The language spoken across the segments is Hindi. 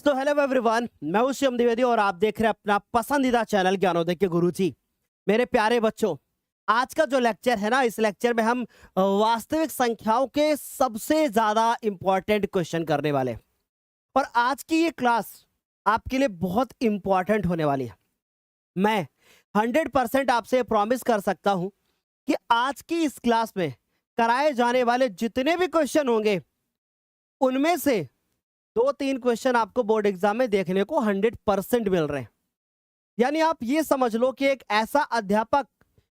सो हेलो एवरीवन, मैं हूं शिवम द्विवेदी और आप देख रहे हैं अपना पसंदीदा चैनल ज्ञानोदय के गुरुजी। मेरे प्यारे बच्चों, आज का जो लेक्चर है ना, इस लेक्चर में हम वास्तविक संख्याओं के सबसे ज्यादा इंपॉर्टेंट क्वेश्चन करने वाले हैं। और आज की ये क्लास आपके लिए बहुत इंपॉर्टेंट होने वाली है। मैं 100% आपसे प्रॉमिस कर सकता हूं कि आज की इस क्लास में कराए जाने वाले जितने भी क्वेश्चन होंगे उनमें से 2-3 क्वेश्चन आपको बोर्ड एग्जाम में देखने को 100% मिल रहे हैं। यानी आप ये समझ लो कि एक ऐसा अध्यापक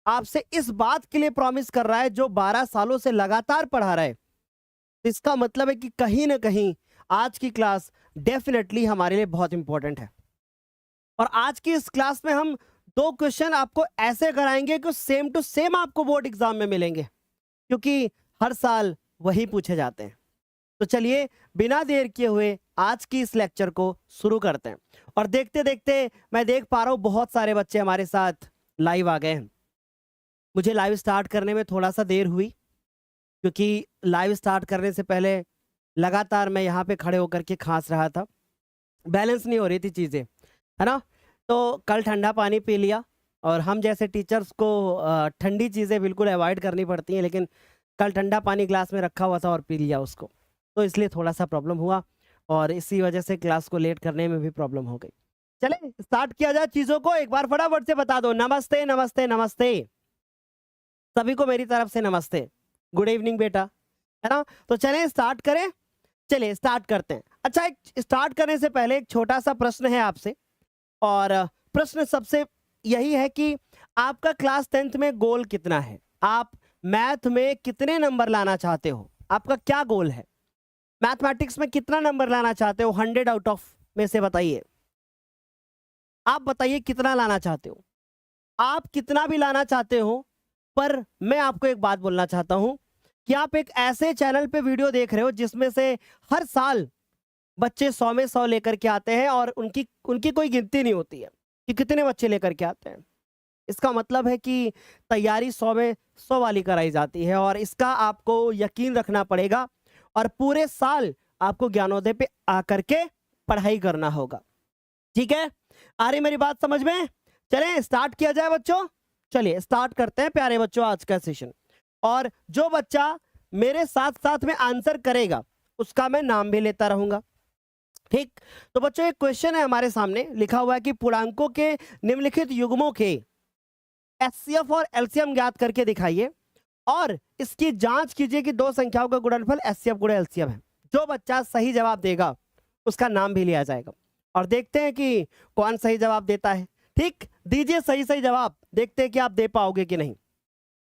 आपसे इस बात के लिए प्रॉमिस कर रहा है जो 12 सालों से लगातार पढ़ा रहा है। इसका मतलब है कि कहीं ना कहीं आज की क्लास डेफिनेटली हमारे लिए बहुत इंपॉर्टेंट है। और आज की इस क्लास में हम 2 क्वेश्चन आपको ऐसे कराएंगे कि सेम टू सेम आपको बोर्ड एग्जाम में मिलेंगे, क्योंकि हर साल वही पूछे जाते हैं। तो चलिए बिना देर किए हुए आज की इस लेक्चर को शुरू करते हैं। और देखते देखते मैं देख पा रहा हूं बहुत सारे बच्चे हमारे साथ लाइव आ गए हैं। मुझे लाइव स्टार्ट करने में थोड़ा सा देर हुई, क्योंकि लाइव स्टार्ट करने से पहले लगातार मैं यहाँ पे खड़े होकर के खांस रहा था, बैलेंस नहीं हो रही थी चीज़ें, है ना। तो कल ठंडा पानी पी लिया, और हम जैसे टीचर्स को ठंडी चीज़ें बिल्कुल अवॉइड करनी पड़ती हैं, लेकिन कल ठंडा पानी ग्लास में रखा हुआ था और पी लिया उसको, तो इसलिए थोड़ा सा प्रॉब्लम हुआ और इसी वजह से क्लास को लेट करने में भी प्रॉब्लम हो गई। चले स्टार्ट किया जाए चीजों को। एक बार फटाफट से बता दो, नमस्ते नमस्ते नमस्ते। सभी को मेरी तरफ से नमस्ते, गुड इवनिंग बेटा, है ना। तो चलें स्टार्ट करें, चलिए स्टार्ट करते हैं। अच्छा, एक स्टार्ट करने से पहले एक छोटा सा प्रश्न है आपसे, और प्रश्न सबसे यही है कि आपका क्लास 10th में गोल कितना है? आप मैथ में कितने नंबर लाना चाहते हो? आपका क्या गोल है? मैथमेटिक्स में कितना नंबर लाना चाहते हो 100 आउट ऑफ में से? बताइए, आप बताइए कितना लाना चाहते हो। आप कितना भी लाना चाहते हो, पर मैं आपको एक बात बोलना चाहता हूं कि आप एक ऐसे चैनल पे वीडियो देख रहे हो जिसमें से हर साल बच्चे 100 में 100 लेकर के आते हैं, और उनकी उनकी कोई गिनती नहीं होती है कि कितने बच्चे लेकर के आते हैं। इसका मतलब है कि तैयारी 100 में 100 वाली कराई जाती है, और इसका आपको यकीन रखना पड़ेगा, और पूरे साल आपको ज्ञानोदय पे आकर के पढ़ाई करना होगा। ठीक है, आ रही मेरी बात समझ में? चलें स्टार्ट किया जाए बच्चों। चलिए स्टार्ट करते हैं प्यारे बच्चों आज का सेशन। और जो बच्चा मेरे साथ साथ में आंसर करेगा उसका मैं नाम भी लेता रहूंगा। ठीक, तो बच्चों एक क्वेश्चन है हमारे सामने, लिखा हुआ है कि पूर्णांकों के निम्नलिखित युग्मों के एचसीएफ और एलसीएम ज्ञात करके दिखाइए, और इसकी जांच कीजिए कि दो संख्याओं का गुणनफल एचसीएफ गुणे एलसीएम है। जो बच्चा सही जवाब देगा उसका नाम भी लिया जाएगा, और देखते हैं कि कौन सही जवाब देता है। ठीक, दीजिए सही सही जवाब, देखते हैं कि आप दे पाओगे कि नहीं।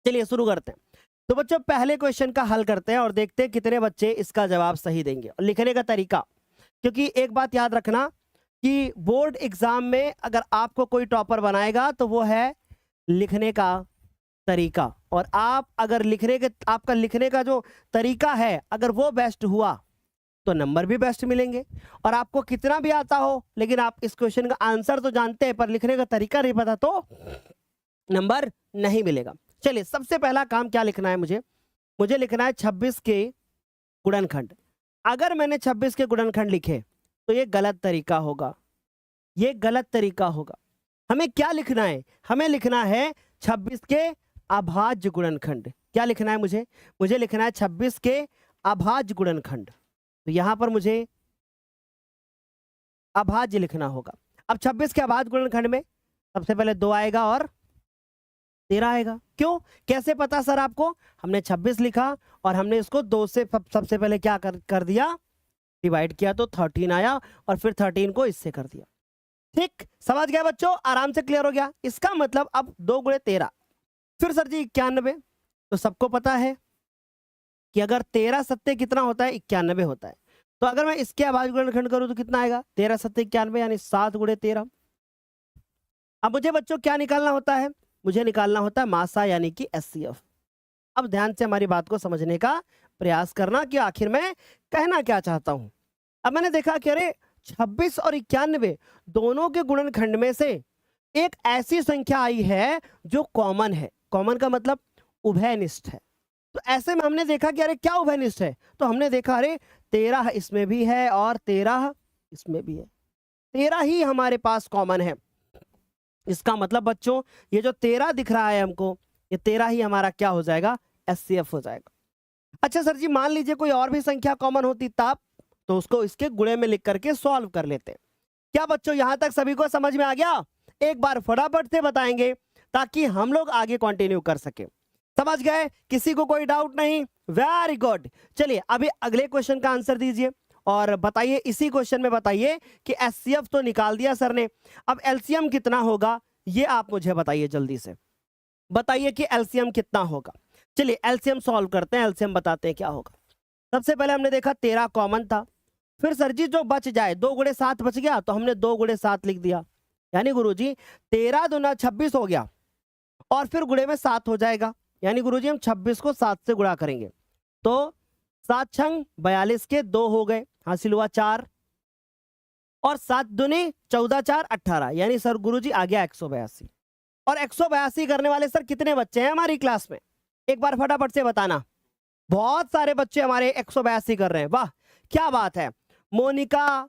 चलिए शुरू करते हैं। तो बच्चों पहले क्वेश्चन का हल करते हैं और देखते हैं कितने बच्चे इसका जवाब सही देंगे। और लिखने का तरीका, क्योंकि एक बात याद रखना कि बोर्ड एग्जाम में अगर आपको कोई टॉपर बनाएगा तो वो है लिखने का तरीका। और आप अगर आपका लिखने का जो तरीका है अगर वो बेस्ट हुआ तो नंबर भी बेस्ट मिलेंगे। और आपको कितना भी आता हो, लेकिन आप इस क्वेश्चन का आंसर तो जानते हैं पर लिखने का तरीका नहीं पता, तो नंबर नहीं मिलेगा। चलिए सबसे पहला काम क्या लिखना है मुझे लिखना है 26 के गुणनखंड। अगर मैंने 26 के गुणनखंड लिखे तो ये गलत तरीका होगा, ये गलत तरीका होगा। हमें क्या लिखना है? हमें लिखना है 26 के अभाज्य गुणनखंड। क्या लिखना है मुझे लिखना है 26 के अभाज्य गुणनखंड। तो यहां पर मुझे अभाज्य लिखना होगा। अब 26 के अभाज्य गुणनखंड में सबसे पहले 2 आएगा और 13 आएगा। क्यों, कैसे पता सर आपको? हमने 26 लिखा और हमने इसको 2 से सबसे पहले क्या कर दिया, डिवाइड किया, तो 13 आया, और फिर 13 को इससे कर दिया। ठीक, समझ गए बच्चों? आराम से क्लियर हो गया। इसका मतलब अब 2 गुणे 13, फिर सर जी 91। तो सबको पता है कि अगर 13 सत्ते कितना होता है, 91 होता है। तो अगर मैं इसके अभाज्य गुणनखंड करूं तो कितना आएगा? 13 सत्ते 91, यानी 7 गुणे 13। अब मुझे बच्चों क्या निकालना होता है? मुझे निकालना होता है मासा, यानी कि एचसीएफ। अब ध्यान से हमारी बात को समझने का प्रयास करना कि आखिर मैं कहना क्या चाहता हूं। अब मैंने देखा कि अरे 26 और 91 दोनों के गुणनखंड में से एक ऐसी संख्या आई है जो कॉमन है। कॉमन का मतलब उभयनिष्ठ है। तो ऐसे में हमने देखा कि अरे क्या उभयनिष्ठ है, तो हमने देखा अरे 13 इसमें भी है और 13 इसमें भी है, 13 ही हमारे पास कॉमन है। इसका मतलब बच्चों ये जो 13 दिख रहा है हमको, ये 13 ही हमारा क्या हो जाएगा, एचसीएफ हो जाएगा। अच्छा सर जी, मान लीजिए कोई और भी संख्या कॉमन होती तब, तो उसको इसके गुणे में लिख करके सॉल्व कर लेते। क्या बच्चों यहां तक सभी को समझ में आ गया? एक बार फटाफट से बताएंगे ताकि हम लोग आगे कंटिन्यू कर सके। समझ गए? किसी को कोई डाउट नहीं? Very good. चलिए अभी अगले क्वेश्चन का आंसर दीजिए और बताइए, इसी क्वेश्चन में बताइए कि एचसीएफ तो निकाल दिया सर ने, अब एलसीएम कितना होगा ये आप मुझे बताइए, जल्दी से बताइए कि एलसीएम कितना होगा। चलिए एलसीएम सॉल्व करते हैं, एलसीएम बताते हैं क्या होगा। सबसे पहले हमने देखा 13 कॉमन था, फिर सर जी जो बच जाए 2 गुणे 7 बच गया तो हमने 2 गुणे 7 लिख दिया, यानी गुरुजी 13 दूना 26 हो गया और फिर गुणे में 7 हो जाएगा, यानी गुरुजी हम 26 को 7 से गुणा करेंगे तो 7 छंग 42 के 2 हो गए, हासिल हुआ 4 और 7 दूनी 14 4 18, यानी सर गुरुजी आ गया 182। और 182 करने वाले सर कितने बच्चे हैं हमारी क्लास में? एक बार फटाफट से बताना। बहुत सारे बच्चे हमारे 182 कर रहे हैं, वाह क्या बात है। मोनिका,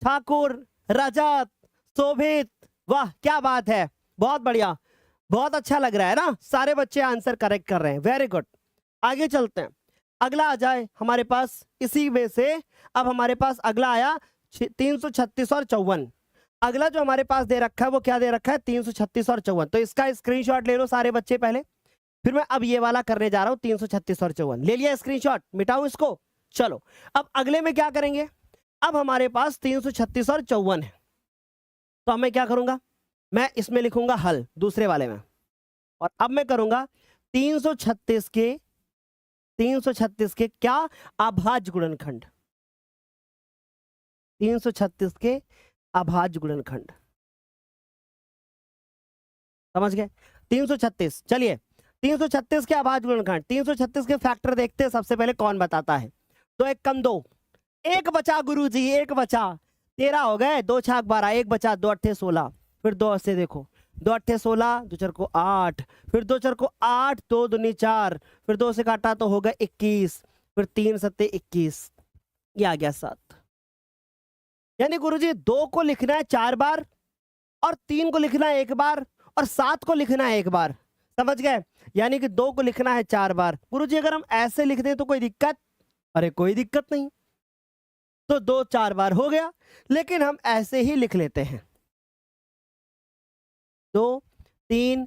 ठाकुर, रजत, शोभित, वाह क्या बात है, बहुत बढ़िया, बहुत अच्छा लग रहा है ना, सारे बच्चे आंसर करेक्ट कर रहे हैं, वेरी गुड। आगे चलते हैं, अगला आ जाए हमारे पास इसी में से। अब हमारे पास अगला आया 336 और 54। अगला जो हमारे पास दे रखा है वो क्या दे रखा है, 336 और 54। तो इसका स्क्रीनशॉट ले लो सारे बच्चे पहले, फिर मैं अब ये वाला करने जा रहा हूं 336 और 54। ले लिया स्क्रीनशॉट, मिटाऊं इसको। चलो अब अगले में क्या करेंगे, अब हमारे पास 336 और 54 है, तो अब मैं क्या करूंगा, मैं इसमें लिखूंगा हल दूसरे वाले में, और अब मैं करूंगा 336 के क्या, अभाज्य गुणनखंड, 336 के अभाज्य गुणनखंड, समझ गए? 336, चलिए 336 के अभाज्य गुणनखंड, 336 के फैक्टर देखते हैं सबसे पहले कौन बताता है। 2 1 कम 2, एक बचा गुरुजी, एक बचा, 13 हो गए, 2 छाक 12, एक बचा, 2 अट्ठे 16, फिर 2 से देखो, 2 अट्ठे 16, 2 चर को 8, फिर 2 चर को 8, 2 दूनी 4, फिर 2 से काटा तो हो गया 21, फिर 3 सत्ते 21, ये आ गया 7। यानी गुरुजी 2 को लिखना है 4 बार और 3 को लिखना है 1 बार और 7 को लिखना है 1 बार, समझ गए? यानी कि 2 को लिखना है 4 बार। गुरुजी अगर हम ऐसे लिख दें तो कोई दिक्कत? अरे कोई दिक्कत नहीं, तो 2 4 बार हो गया, लेकिन हम ऐसे ही लिख लेते हैं 2 3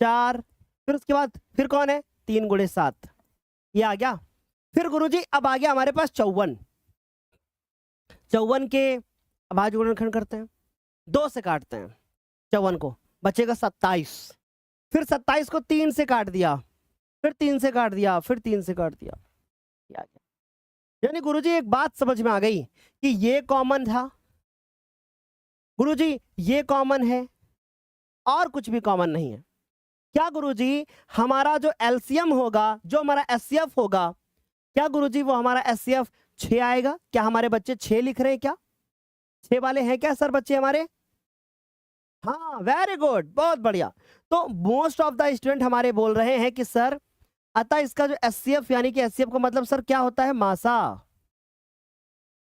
4, फिर उसके बाद फिर कौन है, 3 गुणे 7, ये आ गया। फिर गुरुजी अब आ गया हमारे पास 54, 54 के अभाज्य गुणनखंड करते हैं, 2 से काटते हैं 54 को, बचेगा 27, फिर 27 को 3 से काट दिया, फिर 3 से काट दिया, फिर 3 से काट दिया, ये आ गया। यानी गुरुजी एक बात समझ में आ गई कि ये कॉमन था, गुरुजी ये कॉमन है और कुछ भी कॉमन नहीं है। क्या गुरुजी हमारा जो एलसीएम होगा, जो हमारा एचसीएफ होगा, क्या गुरुजी वो हमारा एचसीएफ 6 आएगा? क्या हमारे बच्चे 6 लिख रहे हैं? क्या 6 वाले हैं क्या सर बच्चे हमारे? हाँ वेरी गुड, बहुत बढ़िया। तो मोस्ट ऑफ द स्टूडेंट हमारे बोल रहे हैं कि सर अतः इसका जो एचसीएफ यानी कि एचसीएफ का मतलब सर क्या होता है, मासा,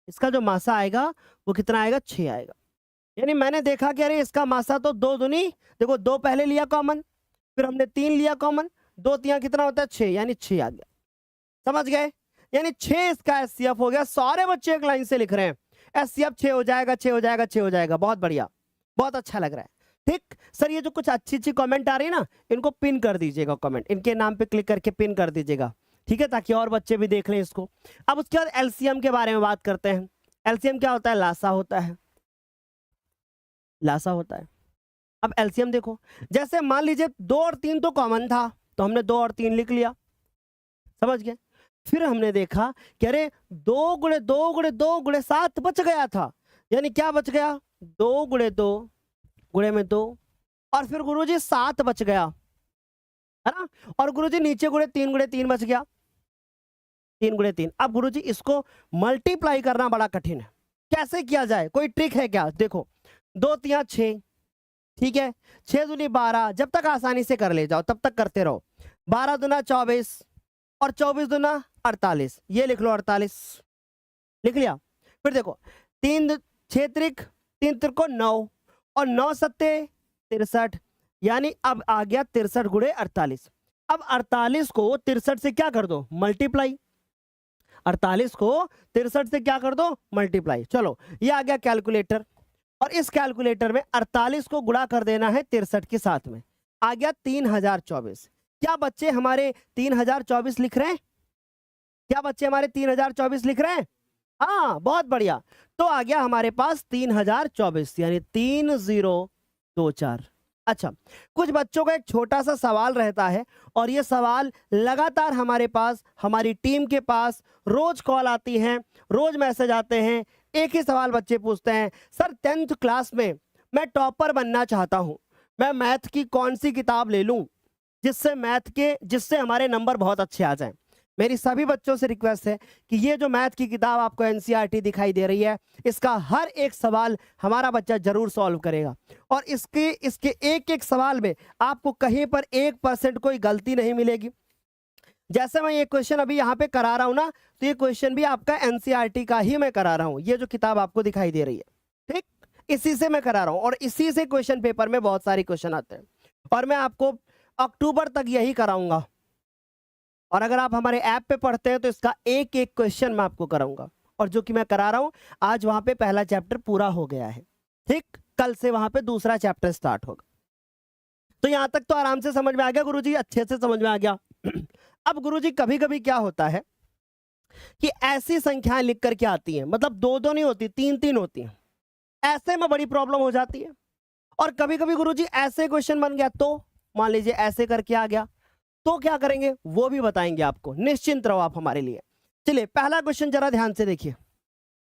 इसका जो मासा आएगा वो कितना आएगा, 6 आएगा। यानी मैंने देखा कि अरे इसका मासा तो 2 दूनी, देखो 2 पहले लिया कॉमन, फिर हमने 3 लिया कॉमन, 2 3 कितना होता है 6, यानी 6 आ गया, समझ गए? यानी 6 इसका एचसीएफ हो गया। सारे बच्चे एक लाइन से लिख रहे हैं एचसीएफ 6 हो जाएगा, 6 हो जाएगा, 6 हो जाएगा, बहुत बढ़िया, बहुत अच्छा लग रहा है। ठीक सर, ये जो कुछ अच्छी अच्छी कमेंट आ रही है ना, इनको पिन कर दीजिएगा, कमेंट इनके नाम पे क्लिक करके पिन कर दीजिएगा, ठीक है, ताकि और बच्चे भी देख लें इसको। अब उसके बाद एलसीएम के बारे में बात करते हैं। एलसीएम क्या होता है, लासा होता है, लासा होता है। अब एलसीएम देखो, जैसे मान लीजिए 2 और 3 तो कॉमन था, तो हमने 2 और 3 लिख लिया, समझ गए? फिर हमने देखा कि अरे 2 गुणे 2 गुणे 2 गुणे 7 बच गया था, यानी क्या बच गया, 2 गुणे 2 गुणे में 2, और फिर गुरुजी 7 बच गया, है ना, और गुरुजी नीचे गुणे 3 बच गया, 3 गुणे 3। अब गुरुजी इसको मल्टीप्लाई करना बड़ा कठिन है, कैसे किया जाए, कोई ट्रिक है क्या? देखो 2 3 6, ठीक है, 6 दूनी 12, जब तक आसानी से कर ले जाओ तब तक करते रहो, 12 दूना 24 और 24 दूना 48, ये लिख लो 48, लिख लिया। फिर देखो 3 6 त्रिक 3 त्रिको 9 और 9 सत्ते 63, यानी अब आ गया 63 गुणे 48। अब 48 को 63 से क्या कर दो, मल्टीप्लाई। 48 को 63 से क्या कर दो, मल्टीप्लाई। चलो ये आ गया कैलकुलेटर, और इस कैलकुलेटर में 48 को गुणा कर देना है 63 के साथ में, आ गया 3024। क्या बच्चे हमारे 3024 लिख रहे हैं? क्या बच्चे हमारे 3024 लिख रहे हैं? हाँ, बहुत बढ़िया। तो आ गया हमारे पास 3024, यानी 3024। अच्छा, कुछ बच्चों का एक छोटा सा सवाल रहता है, और ये सवाल लगातार हमारे पास, हमारी टीम के पास रोज कॉल आती है, रोज मैसेज आते हैं। एक ही सवाल बच्चे पूछते हैं, सर 10th क्लास में मैं टॉपर बनना चाहता हूं, मैं मैथ की कौन सी किताब ले लूं जिससे हमारे नंबर बहुत अच्छे आ जाएं। मेरी सभी बच्चों से रिक्वेस्ट है कि ये जो मैथ की किताब आपको एनसीईआरटी दिखाई दे रही है, इसका हर एक सवाल हमारा बच्चा जरूर सॉल्व करेगा, और इसके एक एक सवाल में आपको कहीं पर 1% कोई गलती नहीं मिलेगी। जैसे मैं ये क्वेश्चन अभी यहाँ पे करा रहा हूँ ना, तो ये क्वेश्चन भी आपका एनसीईआरटी का ही मैं करा रहा हूँ। ये जो किताब आपको दिखाई दे रही है, ठीक, इसी से मैं करा रहा हूँ, और इसी से क्वेश्चन पेपर में बहुत सारे क्वेश्चन आते हैं, और मैं आपको अक्टूबर तक यही कराऊंगा। और अगर आप हमारे ऐप पे पढ़ते हैं तो इसका एक एक क्वेश्चन मैं आपको कराऊंगा, और जो कि मैं करा रहा हूं आज, वहां पे पहला चैप्टर पूरा हो गया है, ठीक, कल से वहां पे दूसरा चैप्टर स्टार्ट होगा। तो यहां तक तो आराम से समझ में आ गया गुरुजी, अच्छे से समझ में आ गया। अब गुरुजी कभी कभी क्या होता है कि ऐसी संख्याएं लिख करके आती हैं, मतलब 2-2 नहीं होती, 3-3 होती हैं, ऐसे में बड़ी प्रॉब्लम हो जाती है। और कभी कभी गुरुजी ऐसे क्वेश्चन बन गया, तो मान लीजिए ऐसे करके आ गया, तो क्या करेंगे वो भी बताएंगे आपको, निश्चिंत रहो आप हमारे लिए। चलिए पहला क्वेश्चन जरा ध्यान से देखिए।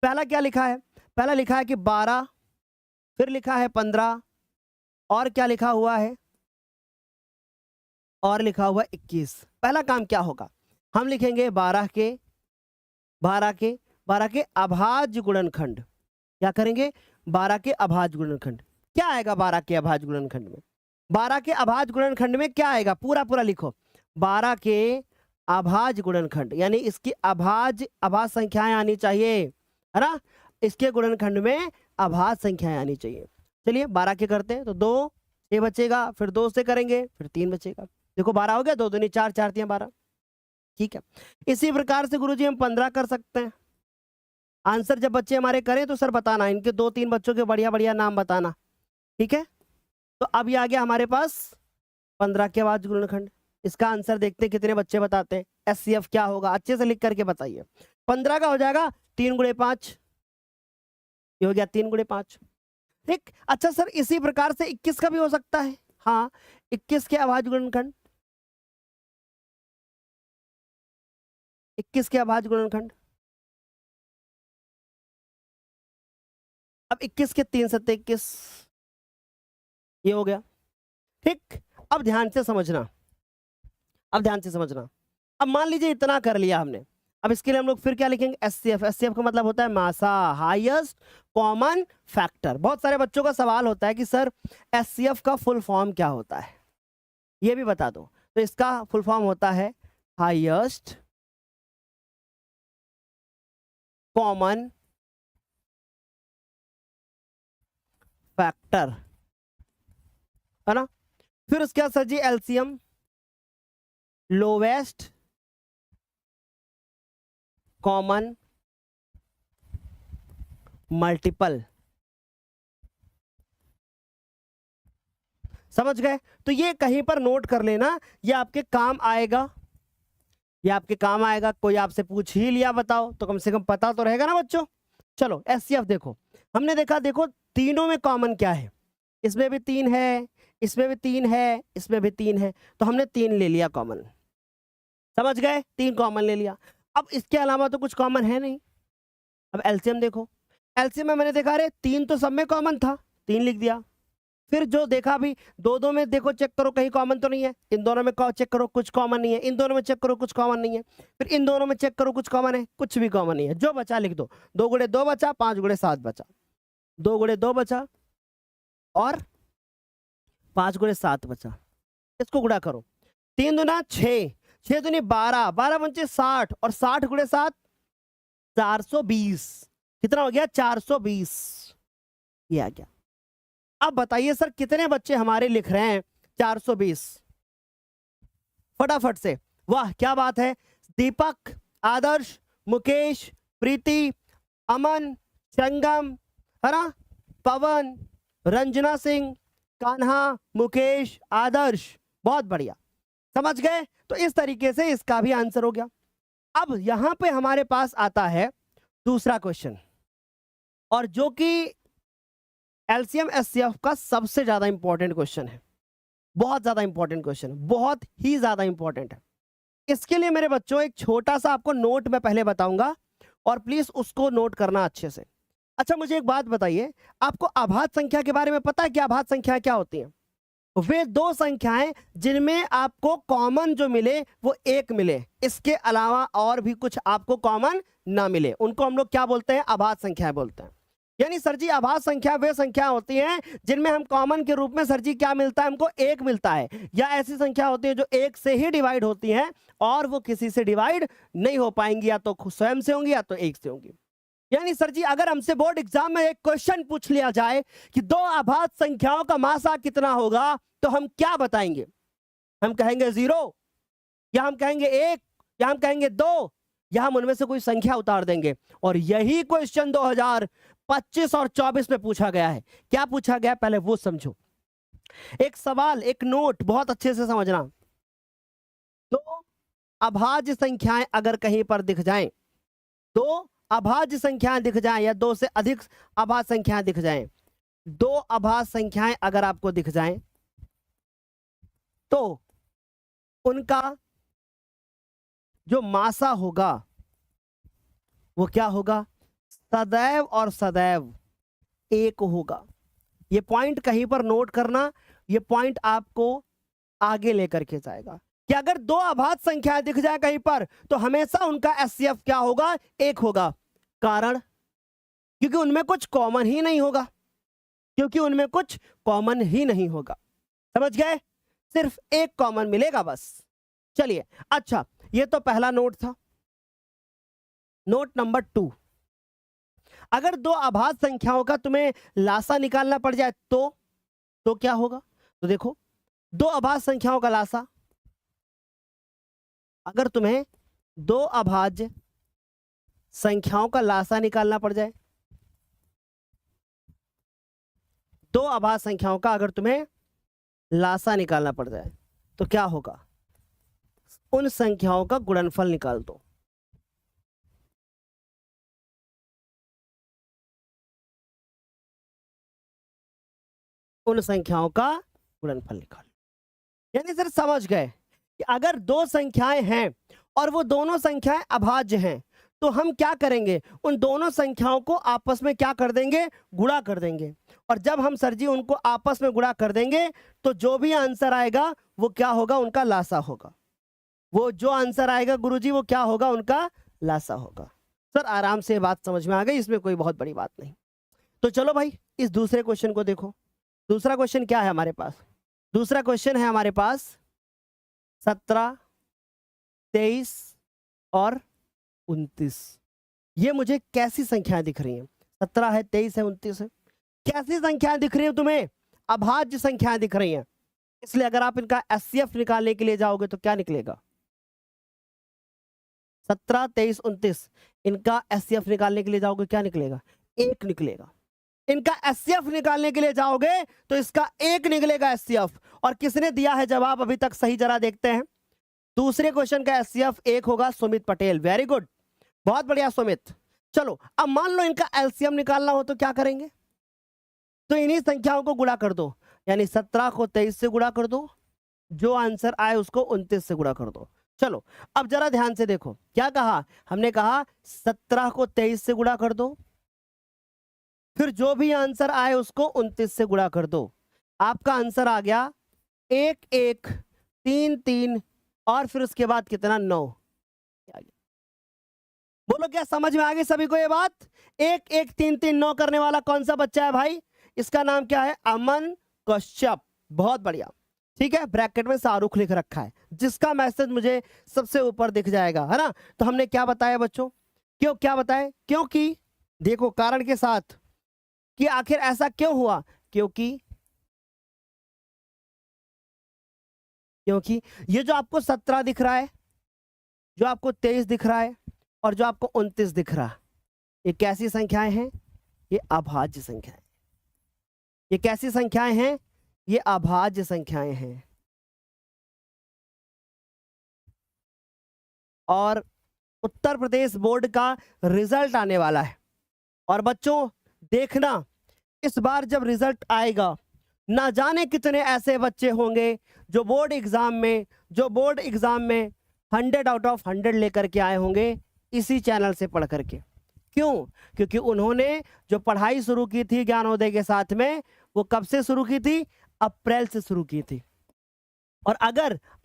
पहला क्या लिखा है? पहला लिखा है कि 12, फिर लिखा है 15, और क्या लिखा हुआ है, और लिखा हुआ 21। पहला काम क्या होगा, हम लिखेंगे 12 के अभाज्य गुणनखंड। क्या करेंगे? 12 के अभाज्य गुणनखंड। क्या आएगा 12 के अभाज्य गुणनखंड में? 12 के अभाज्य गुणनखंड में क्या आएगा, पूरा पूरा लिखो। 12 के अभाज्य गुणनखंड, यानी इसकी अभाज्य संख्याएं आनी चाहिए, है ना, इसके गुणनखंड में अभाज्य संख्याएं आनी चाहिए। चलिए 12 के करते हैं, तो 2 6 बचेगा, फिर 2 से करेंगे, फिर 3 बचेगा। देखो 12 हो गया, 2 दूनी 4, 4 तियां 12, ठीक है। इसी प्रकार से गुरुजी हम 15 कर सकते हैं। आंसर जब बच्चे हमारे करें तो सर बताना, इनके 2-3 बच्चों के बढ़िया बढ़िया नाम बताना, ठीक है। तो अब ये आ गया हमारे पास 15 के अभाज्य गुणनखंड। इसका आंसर देखते हैं कितने बच्चे बताते हैं। एचसीएफ क्या होगा, अच्छे से लिख करके बताइए। 15 का हो जाएगा 3 गुणे 5, ये हो गया 3 गुणे 5, ठीक। अच्छा सर इसी प्रकार से 21 का भी हो सकता है। हाँ, 21 के अभाज्य गुणनखंड, 21 के अभाज्य गुणनखंड। अब 21 के 3 सत्ते 21, ये हो गया, ठीक। अब ध्यान से समझना, अब मान लीजिए इतना कर लिया हमने, अब इसके लिए हम लोग फिर क्या लिखेंगे, एचसीएफ। एचसीएफ का मतलब होता है मासा, हाईएस्ट कॉमन फैक्टर। बहुत सारे बच्चों का सवाल होता है कि सर एचसीएफ का फुल फॉर्म क्या होता है, ये भी बता दो। तो इसका फुल फॉर्म होता है हाईएस्ट कॉमन फैक्टर, है ना। फिर उसके बाद सर जी एलसीएम, लोवेस्ट कॉमन मल्टीपल। समझ गए? तो ये कहीं पर नोट कर लेना, ये आपके काम आएगा, कोई आपसे पूछ ही लिया बताओ तो कम से कम पता तो रहेगा ना बच्चों। चलो एचसीएफ देखो, हमने देखा, देखो तीनों में कॉमन क्या है, इसमें भी 3 है, इसमें भी 3 है, इसमें भी 3 है, तो हमने 3 ले लिया कॉमन। समझ गए? 3 कॉमन ले लिया। अब इसके अलावा तो कुछ कॉमन है नहीं। अब एलसीएम देखो, एलसीएम में मैंने देखा अरे 3 तो सब में कॉमन था, 3 लिख दिया। फिर जो देखा भी 2-2 में देखो, चेक करो कहीं कॉमन तो नहीं है, इन दोनों में चेक करो कुछ कॉमन नहीं है, इन दोनों में चेक करो कुछ कॉमन नहीं है, फिर इन दोनों में चेक करो कुछ कॉमन है, कुछ भी कॉमन नहीं है, जो बचा लिख दो। 2 गुणे 2 बचा, 5 गुणे 7 बचा, 2 गुणे 2 बचा और 5 गुणे 7 बचा। इसको गुणा करो, 3 दूना 6, 6 दूनी 12, 12 पंचे 60 और 60 गुणे 7 420। कितना हो गया? 420। ये आ गया। अब बताइए सर कितने बच्चे हमारे लिख रहे हैं 420? फटाफट से। वाह क्या बात है। दीपक, आदर्श, मुकेश, प्रीति, अमन, संगम, है ना, पवन, रंजना सिंह, कान्हा, मुकेश, आदर्श, बहुत बढ़िया, समझ गए। तो इस तरीके से इसका भी आंसर हो गया। अब यहां पे हमारे पास आता है दूसरा क्वेश्चन, और जो कि एलसीएम एचसीएफ का सबसे ज्यादा इंपॉर्टेंट क्वेश्चन है। बहुत ज्यादा इंपॉर्टेंट क्वेश्चन, बहुत ही ज्यादा इंपॉर्टेंट है। इसके लिए मेरे बच्चों एक छोटा सा आपको नोट मैं पहले बताऊंगा, और प्लीज उसको नोट करना अच्छे से। अच्छा मुझे एक बात बताइए, आपको अभाज्य संख्या के बारे में पता है कि अभाज्य संख्या क्या होती है? वे दो संख्याएं जिनमें आपको कॉमन जो मिले वो एक मिले, इसके अलावा और भी कुछ आपको कॉमन ना मिले, उनको हम लोग क्या बोलते हैं? अभाज्य संख्याएं बोलते हैं। यानी सर जी अभाज्य संख्या वे संख्या होती हैं जिनमें हम कॉमन के रूप में सर जी क्या मिलता है? हमको एक मिलता है। या ऐसी संख्या होती है जो एक से ही डिवाइड होती हैं और वो किसी से डिवाइड नहीं हो पाएंगी, या तो स्वयं से होंगी या तो एक से होंगी। यानी सर जी अगर हमसे बोर्ड एग्जाम में एक क्वेश्चन पूछ लिया जाए कि दो अभाज्य संख्याओं का मासा कितना होगा, तो हम क्या बताएंगे? हम कहेंगे 0, या हम कहेंगे 1, या हम कहेंगे 2, या हम उनमें से कोई संख्या उतार देंगे। और यही क्वेश्चन 2025 और 24 में पूछा गया है। क्या पूछा गया पहले वो समझो। एक सवाल, एक नोट बहुत अच्छे से समझना। दो अभाज्य संख्याएं अगर कहीं पर दिख जाएं, दो अभाज्य संख्याएं दिख जाएं, या दो से अधिक अभाज्य संख्याएं दिख जाएं, दो अभाज्य संख्याएं अगर आपको दिख जाएं, तो उनका जो मासा होगा वो क्या होगा? सदैव और सदैव एक होगा। ये पॉइंट कहीं पर नोट करना, ये पॉइंट आपको आगे लेकर के जाएगा कि अगर दो अभाज्य संख्याएं दिख जाए कहीं पर, तो हमेशा उनका एचसीएफ क्या होगा? एक होगा। कारण? क्योंकि उनमें कुछ कॉमन ही नहीं होगा, क्योंकि उनमें कुछ कॉमन ही नहीं होगा। समझ गए? सिर्फ एक कॉमन मिलेगा बस। चलिए अच्छा, ये तो पहला नोट था। नोट नंबर 2, अगर दो अभाज्य संख्याओं का तुम्हें लासा निकालना पड़ जाए तो क्या होगा? तो देखो, दो अभाज्य संख्याओं का लासा, अगर तुम्हें दो अभाज्य संख्याओं का लासा निकालना पड़ जाए, दो अभाज्य संख्याओं का अगर तुम्हें लासा निकालना पड़ जाए, तो क्या होगा? उन संख्याओं का गुणनफल निकाल दो। उन संख्याओं का गुणनफल निकाल। यानी सर समझ गए कि अगर दो संख्याएं हैं और वो दोनों संख्याएं अभाज्य हैं, तो हम क्या करेंगे? उन दोनों संख्याओं को आपस में क्या कर देंगे? गुणा कर देंगे। और जब हम सर जी उनको आपस में गुणा कर देंगे, तो जो भी आंसर आएगा वो क्या होगा? उनका लासा होगा। वो जो आंसर आएगा गुरुजी वो क्या होगा? उनका लासा होगा। सर आराम से बात समझ में आ गई, इसमें कोई बहुत बड़ी बात नहीं। तो चलो भाई इस दूसरे क्वेश्चन को देखो। दूसरा क्वेश्चन क्या है हमारे पास? दूसरा क्वेश्चन है हमारे पास 17, 23 और 29। ये मुझे कैसी संख्याएं दिख रही हैं? 17 है, 23 है, 29 है। कैसी संख्याएं दिख रही हैं तुम्हें? अभाज्य संख्याएं दिख रही हैं। इसलिए अगर आप इनका एचसीएफ निकालने के लिए जाओगे तो क्या निकलेगा? 17, 23, 29, इनका एचसीएफ निकालने के लिए जाओगे क्या निकलेगा? 1 निकलेगा। इनका एचसीएफ निकालने के लिए जाओगे तो इसका 1 निकलेगा एचसीएफ। और किसने दिया है जवाब अभी तक सही? जरा देखते हैं। दूसरे क्वेश्चन का एचसीएफ 1 होगा, सुमित पटेल। वेरी गुड, बहुत बढ़िया सुमित। चलो अब मान लो इनका एलसीएम निकालना हो तो क्या करेंगे? तो इन्हीं संख्याओं को गुणा कर दो, यानी 17 को 23 से गुणा कर दो, जो आंसर आए उसको 29 से गुणा कर दो। चलो अब जरा ध्यान से देखो, क्या कहा हमने? कहा 17 को 23 से गुणा कर दो, फिर जो भी आंसर आए उसको 29 से गुणा कर दो। आपका आंसर आ गया 1, 1, 3, 3 और फिर उसके बाद कितना? 9। बोलो क्या समझ में आ गई सभी को ये बात? 1, 1, 3, 3, 9 करने वाला कौन सा बच्चा है भाई? इसका नाम क्या है? अमन कश्यप। बहुत बढ़िया, ठीक है। ब्रैकेट में शाहरुख लिख रखा है, जिसका मैसेज मुझे सबसे ऊपर दिख जाएगा, है ना। तो हमने क्या बताया बच्चों? क्यों क्या बताया? क्योंकि देखो कारण के साथ कि आखिर ऐसा क्यों हुआ? क्योंकि क्योंकि ये जो आपको 17 दिख रहा है, जो आपको 23 दिख रहा है और जो आपको 29 दिख रहा है, ये कैसी संख्याएं हैं? ये अभाज्य संख्याएं। ये कैसी संख्याएं हैं? ये अभाज्य संख्याएं हैं। और उत्तर प्रदेश बोर्ड का रिजल्ट आने वाला है और बच्चों देखना, इस बार जब रिजल्ट आएगा ना जाने कितने ऐसे बच्चे होंगे जो बोर्ड एग्जाम में 100 आउट ऑफ 100 लेकर के आए होंगे इसी चैनल से पढ़ करके। क्यों? क्योंकि उन्होंने जो पढ़ाई शुरू की थी ज्ञानोदय के साथ में, वो कब से शुरू की थी? अप्रैल से शुरू की थी। और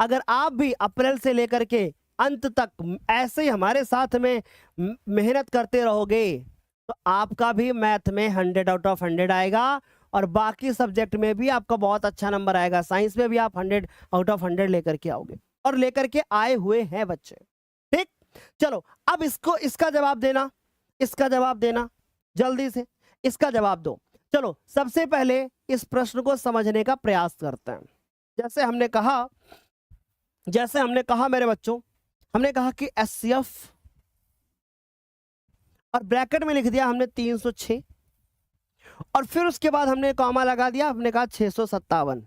अगर आप भी अप्रैल से लेकर के अंत तक ऐसे ही हमारे साथ में मेहनत करते रहोगे तो आपका भी मैथ में 100 आउट ऑफ 100 आएगा और बाकी सब्जेक्ट में भी आपका बहुत अच्छा नंबर आएगा। साइंस में भी आप 100 आउट ऑफ 100 लेकर के आओगे और लेकर के आए हुए हैं बच्चे। ठीक, चलो अब इसका जवाब देना, इसका जवाब देना जल्दी से, इसका जवाब दो। चलो सबसे पहले इस प्रश्न को समझने का प्रयास करते हैं। जैसे हमने कहा मेरे बच्चों, हमने कहा कि HCF और ब्रैकेट में लिख दिया हमने 306 और फिर उसके बाद हमने कॉमा लगा दिया, हमने कहा 657।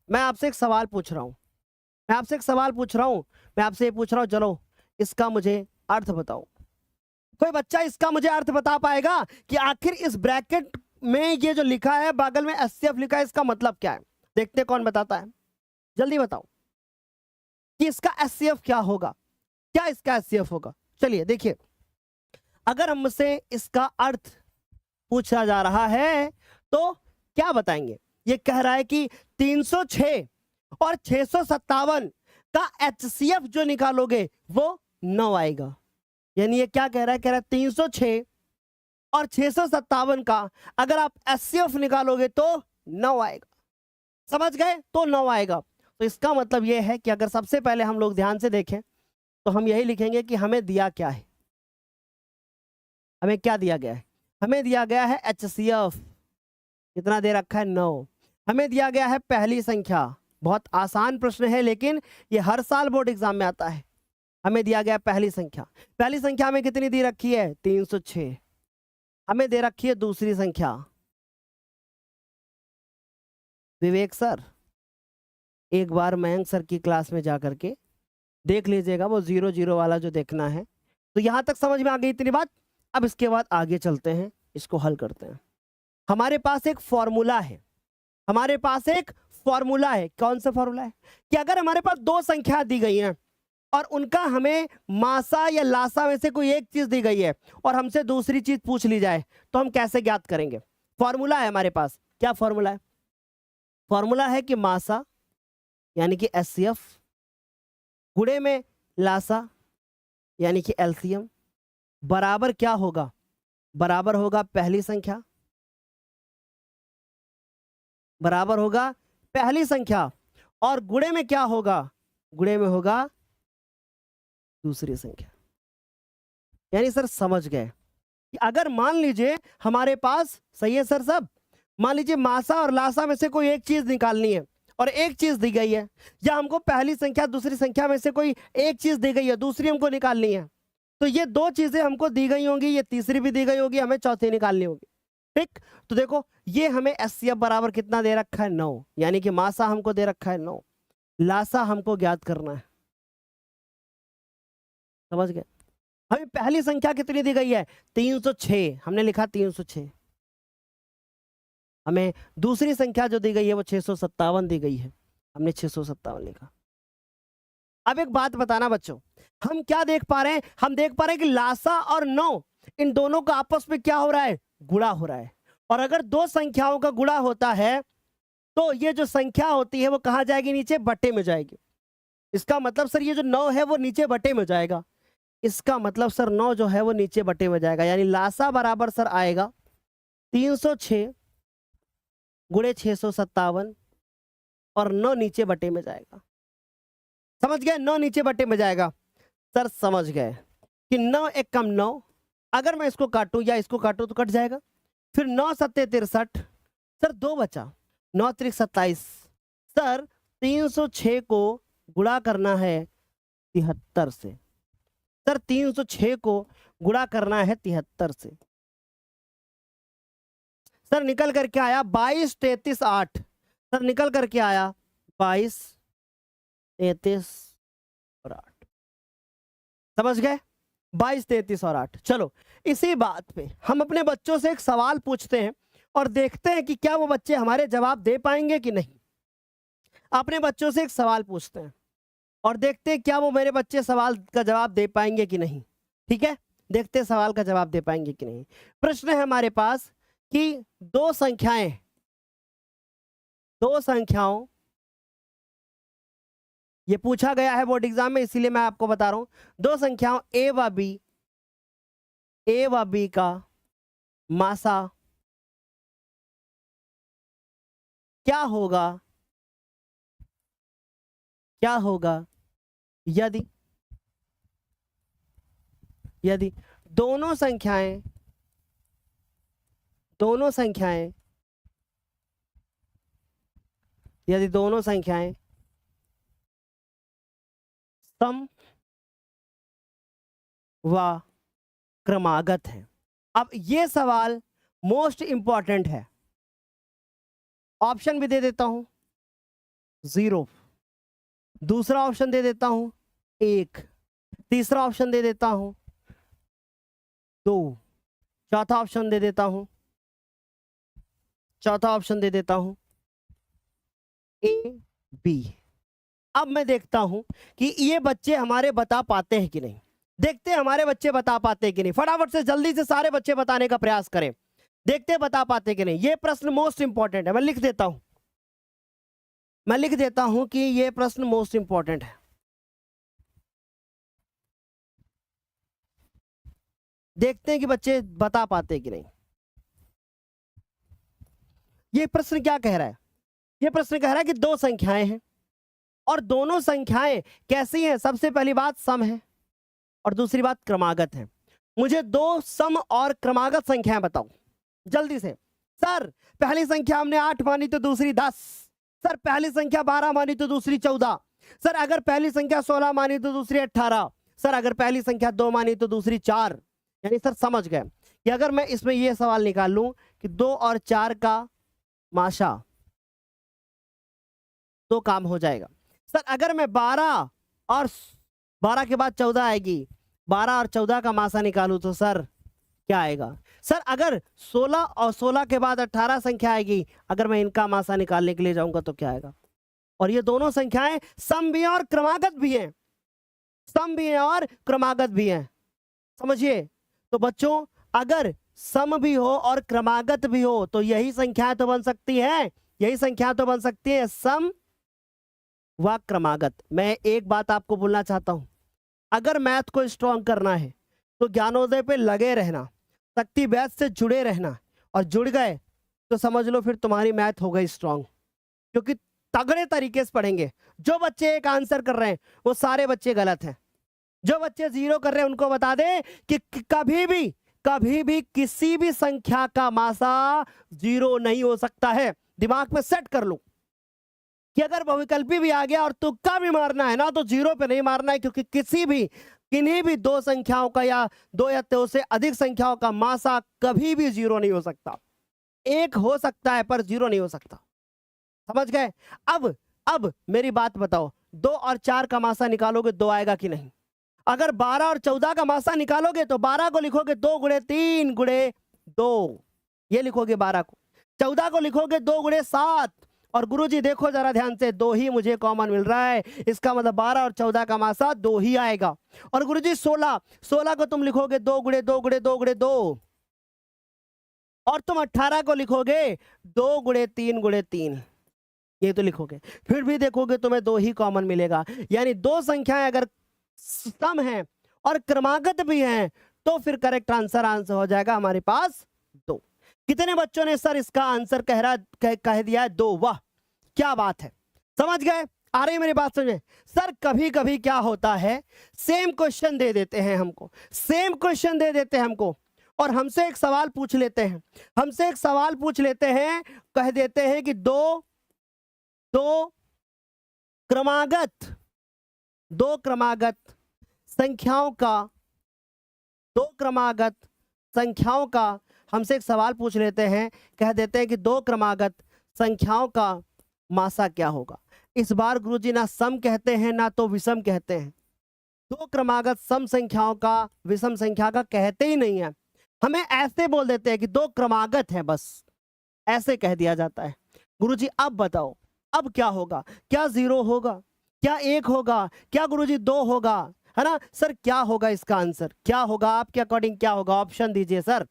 मैं आपसे एक सवाल पूछ रहा हूं, मैं आपसे ये पूछ रहा हूं, चलो इसका मुझे अर्थ बताओ। कोई बच्चा इसका मुझे अर्थ बता पाएगा कि आखिर इस ब्रैकेट में ये जो लिखा है बगल में HCF लिखा है, इसका मतलब क्या है? देखते कौन बताता है, जल्दी बताओ कि इसका HCF क्या होगा, क्या इसका HCF होगा? चलिए देखिए, अगर हमसे इसका अर्थ पूछा जा रहा है तो क्या बताएंगे? ये कह रहा है कि 306 और 657 का HCF जो निकालोगे वो 9 आएगा। यानी ये क्या कह रहा है? कह रहा है 306 और 657 का अगर आप HCF निकालोगे तो 9 आएगा। समझ गए? तो 9 आएगा। तो इसका मतलब ये है कि अगर सबसे पहले हम लोग ध्यान से देखें तो हम यही लिखेंगे कि हमें दिया क्या है, हमें क्या दिया गया है? हमें दिया गया है HCF, कितना दे रखा है? 9। हमें दिया गया है पहली संख्या, बहुत आसान प्रश्न है लेकिन ये हर साल बोर्ड एग्जाम में आता है। हमें दिया गया पहली संख्या, पहली संख्या हमें कितनी दी रखी है? 306। हमें दे रखी है दूसरी संख्या, विवेक सर एक बार मयंक सर की क्लास में जाकर के देख लीजिएगा, वो 0 वाला जो देखना है। तो यहां तक समझ में आ गई इतनी बात। अब इसके बाद आगे चलते हैं, इसको हल करते हैं। हमारे पास एक फॉर्मूला है, हमारे पास एक फॉर्मूला है। कौन सा फॉर्मूला है? कि अगर हमारे पास दो संख्या दी गई हैं और उनका हमें मासा या लासा में से कोई एक चीज दी गई है और हमसे दूसरी चीज पूछ ली जाए तो हम कैसे ज्ञात करेंगे? फॉर्मूला है हमारे पास। क्या फॉर्मूला है? फॉर्मूला है कि मासा यानी कि HCF गुणे में लासा यानी कि LCM बराबर क्या होगा? बराबर होगा पहली संख्या, बराबर होगा पहली संख्या, और गुणे में क्या होगा? गुणे में होगा दूसरी संख्या। यानी सर समझ गए कि अगर मान लीजिए हमारे पास, सही है सर सब, मान लीजिए मासा और लासा में से कोई एक चीज निकालनी है और एक चीज दी गई है, या हमको पहली संख्या दूसरी संख्या में से कोई एक चीज दी गई है, दूसरी हमको निकालनी है, तो ये दो चीजें हमको दी गई होंगी, ये तीसरी भी दी गई होगी, हमें चौथी निकालनी होगी। ठीक, तो देखो ये हमें HCF बराबर कितना दे रखा है? 9। यानी कि मासा हमको दे रखा है 9, लासा हमको ज्ञात करना है। समझ गए? हमें पहली संख्या कितनी दी गई है? 306, हमने लिखा 306। हमें दूसरी संख्या जो दी गई है वो 657 दी गई है, हमने 657 लिखा। अब एक बात बताना बच्चों, हम क्या देख पा रहे हैं? हम देख पा रहे हैं कि लासा और 9 इन दोनों का आपस में क्या हो रहा है? गुणा हो रहा है। और अगर दो संख्याओं का गुणा होता है तो ये जो संख्या होती है वो कहां जाएगी? नीचे बटे में जाएगी। इसका मतलब सर ये जो 9 है वो नीचे बटे में जाएगा। इसका मतलब सर 9 जो है वो नीचे बटे में जाएगा, यानी लासा बराबर सर आएगा 306 गुणे 657 और 9 नीचे बटे में जाएगा। समझ गए? 9 नीचे बटे में जाएगा। सर समझ गए कि 9 एक कम 9, अगर मैं इसको काटूं या इसको काटूं तो कट जाएगा, फिर 9 सत्ते 63, सर 2 बचा, 9 त्रिक 27, सर 306 को गुणा करना है 73 से, सर 306 को गुणा करना है 73 से, सर निकल करके आया 22 33 8, सर निकल करके आया 22 33 और 8, समझ गए, 22 33 और 8। चलो इसी बात पे हम अपने बच्चों से एक सवाल पूछते हैं और देखते हैं कि क्या वो बच्चे हमारे जवाब दे पाएंगे कि नहीं। अपने बच्चों से एक सवाल पूछते हैं और देखते हैं क्या वो मेरे बच्चे सवाल का जवाब दे पाएंगे कि नहीं। ठीक है, देखते हैं सवाल का जवाब दे पाएंगे कि नहीं। प्रश्न है हमारे पास कि दो संख्याओं, ये पूछा गया है बोर्ड एग्जाम में, इसीलिए मैं आपको बता रहा हूं। दो संख्याओं ए व बी का मासा क्या होगा यदि दोनों संख्याएं सम व क्रमागत हैं। अब ये सवाल मोस्ट इंपॉर्टेंट है। ऑप्शन भी दे देता हूं 0, दूसरा ऑप्शन दे देता हूं 1, तीसरा ऑप्शन दे देता हूं 2, चौथा ऑप्शन दे देता हूं ए बी। अब मैं देखता हूं कि ये बच्चे हमारे बता पाते हैं कि नहीं। देखते हैं हमारे बच्चे बता पाते हैं कि नहीं। फटाफट से जल्दी से सारे बच्चे बताने का प्रयास करें। देखते हैं बता पाते कि नहीं। ये प्रश्न मोस्ट इंपॉर्टेंट है। मैं लिख देता हूं कि ये प्रश्न मोस्ट इंपॉर्टेंट है। देखते हैं कि बच्चे बता पाते कि नहीं। ये प्रश्न क्या कह रहा है? ये प्रश्न कह रहा है कि दो संख्याएं हैं और दोनों संख्याएं कैसी हैं? सबसे पहली बात सम है और दूसरी बात क्रमागत है। मुझे दो सम और क्रमागत संख्याएं बताओ जल्दी से। सर पहली संख्या हमने 8 मानी तो दूसरी 10। सर पहली संख्या 12 मानी तो दूसरी 14। सर अगर पहली संख्या 16 मानी तो दूसरी 18। सर अगर पहली संख्या 2 मानी तो दूसरी 4। यानी सर समझ गए कि अगर मैं इसमें यह सवाल निकाल लूं कि 2 और 4 का माशा तो काम हो जाएगा। सर अगर मैं 12 और 12 के बाद 14 आएगी, 12 और 14 का माशा निकालूं तो सर क्या आएगा? सर अगर 16 और 16 के बाद 18 संख्या आएगी, अगर मैं इनका माशा निकालने के लिए जाऊंगा तो क्या आएगा? और ये दोनों संख्याएं सम भी हैं और क्रमागत भी हैं। सम भी हैं और क्रमागत भी हैं। समझिए। तो बच्चों अगर सम भी हो और क्रमागत भी हो तो यही संख्याएं तो बन सकती है। यही संख्या तो बन सकती है सम व क्रमागत। मैं एक बात आपको बोलना चाहता हूं, अगर मैथ को स्ट्रॉन्ग करना है तो ज्ञानोदय पे लगे रहना, शक्ति बैच से जुड़े रहना, और जुड़ गए तो समझ लो फिर तुम्हारी मैथ हो गई स्ट्रॉन्ग, क्योंकि तगड़े तरीके से पढ़ेंगे। जो बच्चे एक आंसर कर रहे हैं वो सारे बच्चे गलत हैं। जो बच्चे 0 कर रहे हैं उनको बता दे कि कभी भी किसी भी संख्या का माशा 0 नहीं हो सकता है। दिमाग में सेट कर लो कि अगर बहुविकल्पी भी आ गया और तुक्का भी मारना है ना तो 0 पे नहीं मारना है, क्योंकि किन्हीं भी दो संख्याओं का या दो या दो से अधिक संख्याओं का माशा कभी भी 0 नहीं हो सकता। एक हो सकता है पर 0 नहीं हो सकता। समझ गए? अब मेरी बात बताओ, 2 और 4 का माशा निकालोगे 2 आएगा कि नहीं? अगर 12 और 14 का माशा निकालोगे तो 12 को लिखोगे 2 गुणे 3 गुणे 2, ये लिखोगे 12 को। 14 को लिखोगे 2 गुणे 7। और गुरुजी देखो जरा ध्यान से, 2 ही मुझे कॉमन मिल रहा है, इसका मतलब 12 और 14 का माशा 2 ही आएगा। और गुरुजी 16 को तुम लिखोगे 2 गुणे 2 गुणे 2 गुणे 2, और तुम 18 को लिखोगे 2 गुणे 3 गुणे 3, ये तो लिखोगे। फिर भी देखोगे तुम्हें 2 ही कॉमन मिलेगा। यानी दो संख्याएं अगर सम है और क्रमागत भी हैं तो फिर करेक्ट आंसर हो जाएगा हमारे पास 2। कितने बच्चों ने सर इसका आंसर कह दिया है 2? वाह क्या बात है। समझ गए? आ रही है मेरी बात समझे? सर कभी कभी क्या होता है, सेम क्वेश्चन दे देते हैं हमको और हमसे एक सवाल पूछ लेते हैं, हमसे एक सवाल पूछ लेते हैं, कह देते हैं कि दो क्रमागत संख्याओं का दो क्रमागत संख्याओं का हमसे एक सवाल पूछ लेते हैं, कह देते हैं कि दो क्रमागत संख्याओं का मासा क्या होगा। इस बार गुरुजी ना सम कहते हैं ना तो विषम कहते हैं, दो क्रमागत सम संख्याओं का विषम संख्या का कहते ही नहीं है, हमें ऐसे बोल देते हैं कि दो क्रमागत है, बस ऐसे कह दिया जाता है। गुरुजी अब बताओ अब क्या होगा, क्या 0 होगा, क्या 1 होगा, क्या गुरुजी 2 होगा, है ना सर, क्या होगा इसका आंसर, क्या होगा आपके अकॉर्डिंग, क्या होगा, ऑप्शन दीजिए सर।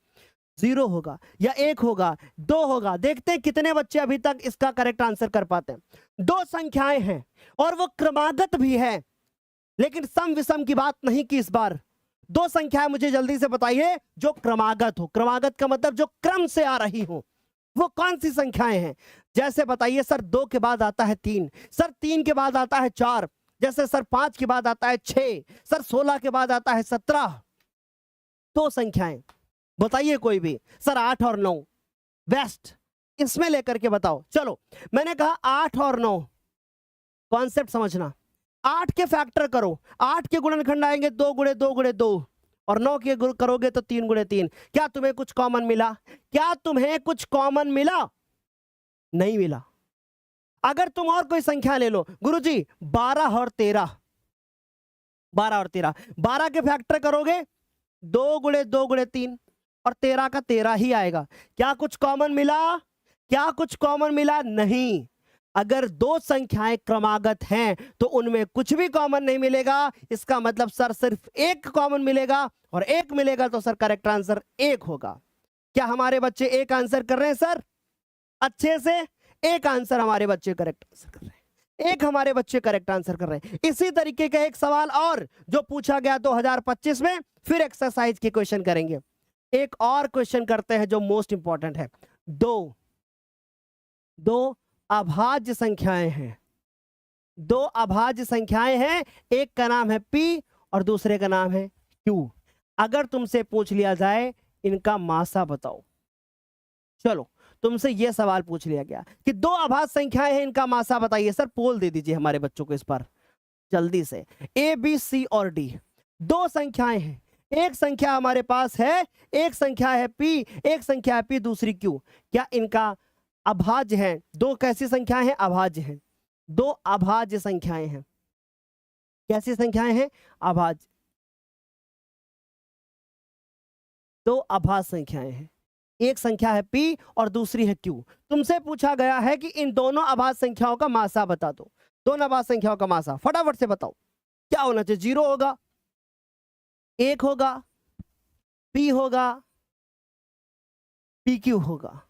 0 होगा या 1 होगा, 2 होगा। देखते हैं कितने बच्चे अभी तक इसका करेक्ट आंसर कर पाते हैं। दो संख्याएं हैं और वो क्रमागत भी है, लेकिन सम विषम की बात नहीं की इस बार। दो संख्याएं मुझे जल्दी से बताइए जो क्रमागत हो, क्रमागत का मतलब जो क्रम से आ रही हो, वो कौन सी संख्याएं हैं। जैसे बताइए सर 2 के बाद आता है 3, सर 3 के बाद आता है 4, जैसे सर 5 के बाद आता है 6, सर 16 के बाद आता है 17। दो संख्याएं बताइए कोई भी, सर 8 और 9 बेस्ट, इसमें लेकर के बताओ। चलो मैंने कहा 8 और 9, कॉन्सेप्ट समझना। 8 के फैक्टर करो, 8 के गुणनखंड आएंगे 2 गुणे 2 गुणे 2, और 9 के करोगे तो 3 गुणे 3। क्या तुम्हें कुछ कॉमन मिला, क्या तुम्हें कुछ कॉमन मिला, नहीं मिला। अगर तुम और कोई संख्या ले लो, गुरुजी 12 और 13, 12 और 13, 12 के फैक्टर करोगे 2 गुणे 2 गुणे 3, और 13 का 13 ही आएगा। क्या कुछ कॉमन मिला, क्या कुछ कॉमन मिला, नहीं। अगर दो संख्याएं क्रमागत हैं तो उनमें कुछ भी कॉमन नहीं मिलेगा, इसका मतलब सर सिर्फ एक कॉमन मिलेगा, और एक मिलेगा तो सर करेक्ट आंसर 1 होगा। क्या हमारे बच्चे एक आंसर कर रहे हैं सर अच्छे से? एक आंसर हमारे बच्चे करेक्ट आंसर कर रहे हैं, एक हमारे बच्चे करेक्ट आंसर कर रहे हैं। इसी तरीके का एक सवाल और जो पूछा गया 2025 में, फिर एक्सरसाइज के क्वेश्चन करेंगे। एक और क्वेश्चन करते हैं जो मोस्ट इंपॉर्टेंट है। दो अभाज्य संख्याएं हैं, दो अभाज्य संख्याएं हैं, एक का नाम है P और दूसरे का नाम है Q। अगर तुमसे पूछ लिया जाए इनका मासा बताओ, चलो तुमसे यह सवाल पूछ लिया गया कि दो अभाज्य संख्याएं हैं, इनका मासा बताइए। सर पोल दे दीजिए हमारे बच्चों को इस पर जल्दी से। A B C और D दो संख्याएं हैं, एक संख्या हमारे पास है, एक संख्या है P, एक संख्या है P, दूसरी Q। क्या इनका अभाज्य है? दो कैसी संख्याएं हैं? अभाज्य हैं, दो अभाज्य संख्याएं हैं। कैसी संख्याएं हैं? अभाज्य, दो अभाज्य संख्याएं हैं। एक संख्या है P और दूसरी है Q। तुमसे पूछा गया है कि इन दोनों अभाज्य संख्याओं का मासा बता दो। दोनों अभाज्य संख्याओं का मासा फटाफट से बताओ। क्या होना चाहिए? 0 होगा, 1 होगा, P होगा, PQ होगा।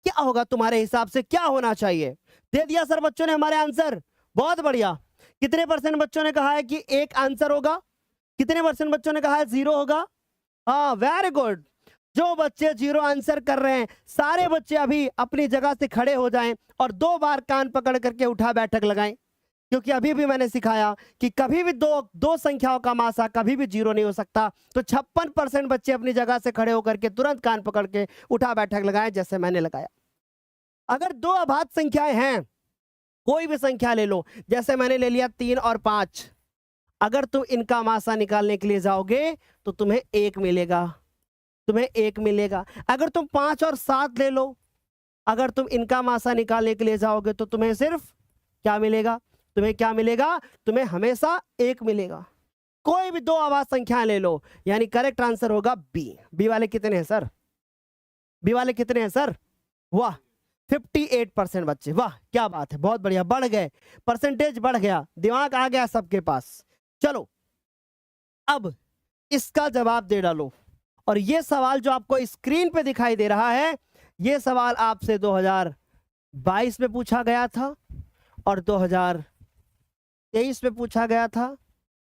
क्या होगा तुम्हारे हिसाब से, क्या होना चाहिए? दे दिया सर बच्चों ने हमारे आंसर, बहुत बढ़िया। कितने % बच्चों ने कहा है कि एक आंसर होगा, कितने % बच्चों ने कहा है 0 होगा? हाँ वेरी गुड। जो बच्चे 0 आंसर कर रहे हैं, सारे बच्चे अभी अपनी जगह से खड़े हो जाएं और 2 बार कान पकड़ करके उठा बैठक लगाएं, क्योंकि अभी भी मैंने सिखाया कि कभी भी दो संख्याओं का मासा कभी भी 0 नहीं हो सकता। तो 56% बच्चे अपनी जगह से खड़े होकर के तुरंत कान पकड़ के उठा बैठक लगाएं जैसे मैंने लगाया। अगर दो अभाज्य संख्याएं हैं, कोई भी संख्या ले लो, जैसे मैंने ले लिया 3 और 5, अगर तुम इनका मासा निकालने के लिए जाओगे तो तुम्हें 1 मिलेगा, तुम्हें 1 मिलेगा। अगर तुम 5 और 7 ले लो, अगर तुम इनका मासा निकालने के लिए जाओगे तो तुम्हें सिर्फ क्या मिलेगा? तुम्हें क्या मिलेगा? तुम्हें हमेशा 1 मिलेगा। कोई भी दो अभाज्य संख्याएं ले लो, यानी करेक्ट आंसर होगा बी। बी वाले कितने हैं सर? बी वाले कितने हैं सर? वाह 58% बच्चे, वाह क्या बात है, बहुत बढ़िया, बढ़ गए, परसेंटेज बढ़ गया, दिमाग आ गया सबके पास। चलो अब इसका जवाब दे डालो। और ये सवाल जो आपको स्क्रीन पे दिखाई दे रहा है, ये सवाल आपसे 2022 में पूछा गया था, और 2023 में पूछा गया था,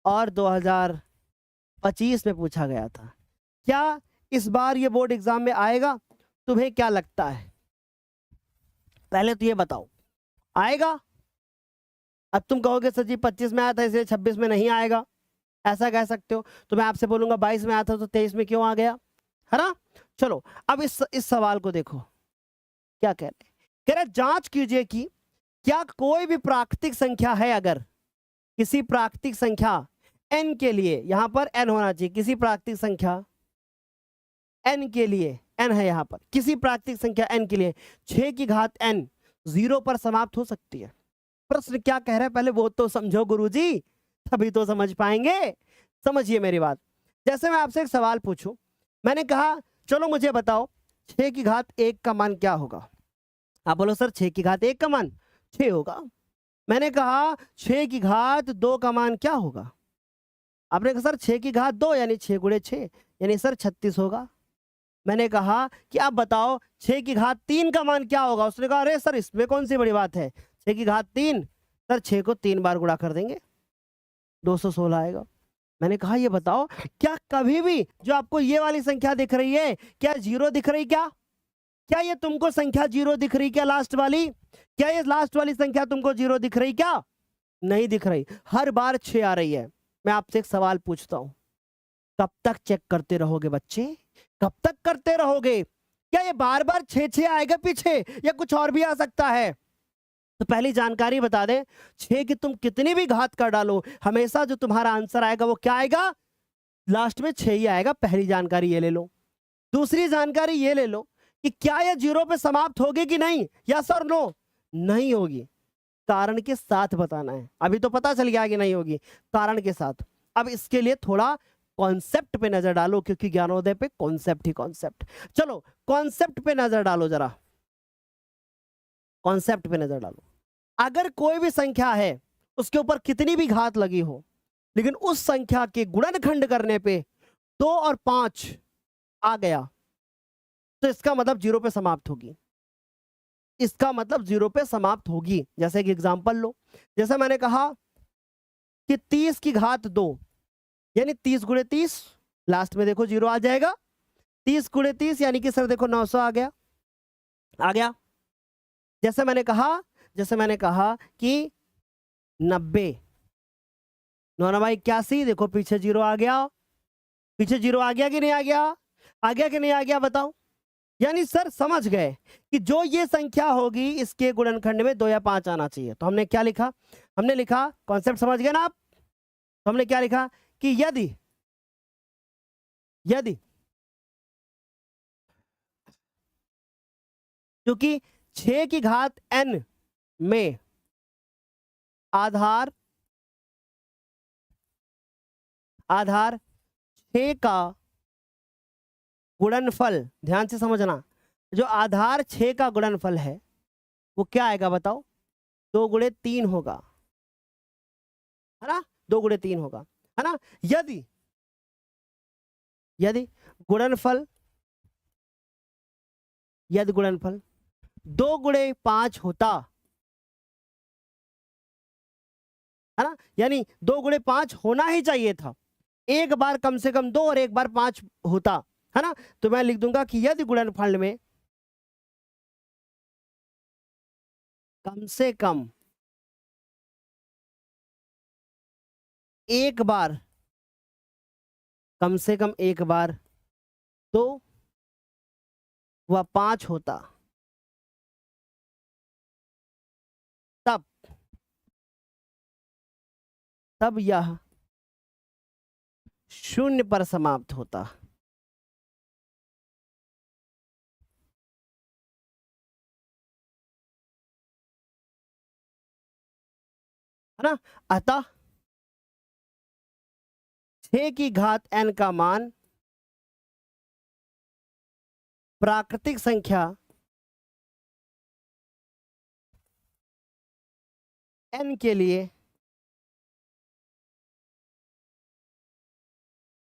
और 2025 में पूछा गया था। क्या इस बार ये बोर्ड एग्जाम में आएगा? तुम्हें क्या लगता है? पहले तो ये बताओ, आएगा? अब तुम कहोगे सर जी 25 में आया था इसलिए 26 में नहीं आएगा। ऐसा कह सकते हो। तो मैं आपसे बोलूंगा 22 में आया था तो 23 में क्यों आ गया, है ना। चलो अब इस सवाल को देखो क्या कह रहे हैं। कह रहे जांच कीजिए कि क्या कोई भी प्राकृतिक संख्या है, अगर किसी प्राकृतिक संख्या n के लिए, यहां पर n होना चाहिए, किसी प्राकृतिक संख्या n के लिए, n है यहां पर, किसी प्राकृतिक संख्या n के लिए 6 की घात n 0 पर समाप्त हो सकती है। प्रश्न क्या कह रहा है पहले वो तो समझो गुरुजी, तभी तो समझ पाएंगे। समझिए मेरी बात। जैसे मैं आपसे एक सवाल पूछूं, मैंने कहा चलो मुझे बताओ 6 की घात 1 का मान क्या होगा। आप बोलो सर 6 की घात 1 का मान 6 होगा। मैंने कहा 6 की घात 2 का मान क्या होगा। आपने कहा सर 6 की घात 2 यानी 6 गुणे 6 यानी सर 36 होगा। मैंने कहा कि आप बताओ 6 की घात 3 का मान क्या होगा। उसने कहा अरे सर इसमें कौन सी बड़ी बात है, 6 की घात 3, सर 6 को 3 बार गुणा कर देंगे 216 आएगा। मैंने कहा ये बताओ क्या कभी भी जो आपको ये वाली संख्या दिख रही है क्या जीरो दिख रही, क्या क्या ये तुमको संख्या जीरो दिख रही, क्या लास्ट वाली, क्या ये लास्ट वाली संख्या तुमको जीरो दिख रही, क्या नहीं दिख रही, हर बार 6 आ रही है। मैं आपसे एक सवाल पूछता हूं, कब तक चेक करते रहोगे बच्चे, कब तक करते रहोगे। क्या ये बार बार 6 आएगा पीछे या कुछ और भी आ सकता है। तो पहली जानकारी बता दें, 6 की तुम कितनी भी घात कर डालो हमेशा जो तुम्हारा आंसर आएगा वो क्या आएगा, लास्ट में 6 ही आएगा। पहली जानकारी ये ले लो। दूसरी जानकारी ये ले लो कि क्या यह जीरो पे समाप्त होगी कि नहीं, यस और नो, नहीं होगी। कारण के साथ बताना है। अभी तो पता चल गया कि नहीं होगी, कारण के साथ। अब इसके लिए थोड़ा कॉन्सेप्ट पे नजर डालो, क्योंकि ज्ञानोदय पे कॉन्सेप्ट ही कॉन्सेप्ट। चलो कॉन्सेप्ट पे नजर डालो जरा, कॉन्सेप्ट पे नजर डालो। अगर कोई भी संख्या है उसके ऊपर कितनी भी घात लगी हो, लेकिन उस संख्या के गुणनखंड करने पे 2 और 5 आ गया तो इसका मतलब जीरो पे समाप्त होगी, इसका मतलब जीरो पे समाप्त होगी। जैसे कि एग्जांपल लो, जैसे मैंने कहा कि 30 की घात 2 यानी 30 गुणे 30, लास्ट में देखो जीरो आ जाएगा। 30 गुणे 30 यानी कि सर देखो 900 आ गया, आ गया। जैसे मैंने कहा कि 90 9 9 81, देखो पीछे जीरो आ गया, पीछे जीरो आ गया कि नहीं आ गया, आ गया कि नहीं आ गया बताओ। यानी सर समझ गए कि जो ये संख्या होगी इसके गुणनखंड में 2 या 5 आना चाहिए। तो हमने क्या लिखा, हमने लिखा, कॉन्सेप्ट समझ गए ना आप। तो हमने क्या लिखा कि यदि यदि क्योंकि 6 की घात n में आधार 6 का गुणनफल, ध्यान से समझना, जो आधार 6 का गुणनफल है वो क्या आएगा बताओ, 2 गुणे 3 होगा, है ना, 2 गुणे 3 होगा, है ना। यदि यदि गुणनफल यदि गुणनफल 2 गुणे 5 होता, है ना, यानी 2 गुणे 5 होना ही चाहिए था, एक बार कम से कम 2 और एक बार 5 होता, है ना। तो मैं लिख दूंगा कि यदि गुणनफल में कम से कम एक बार, कम से कम एक बार 2 व 5 होता, तब तब यह शून्य पर समाप्त होता, है ना। अतः 6 की घात n का मान प्राकृतिक संख्या n के लिए,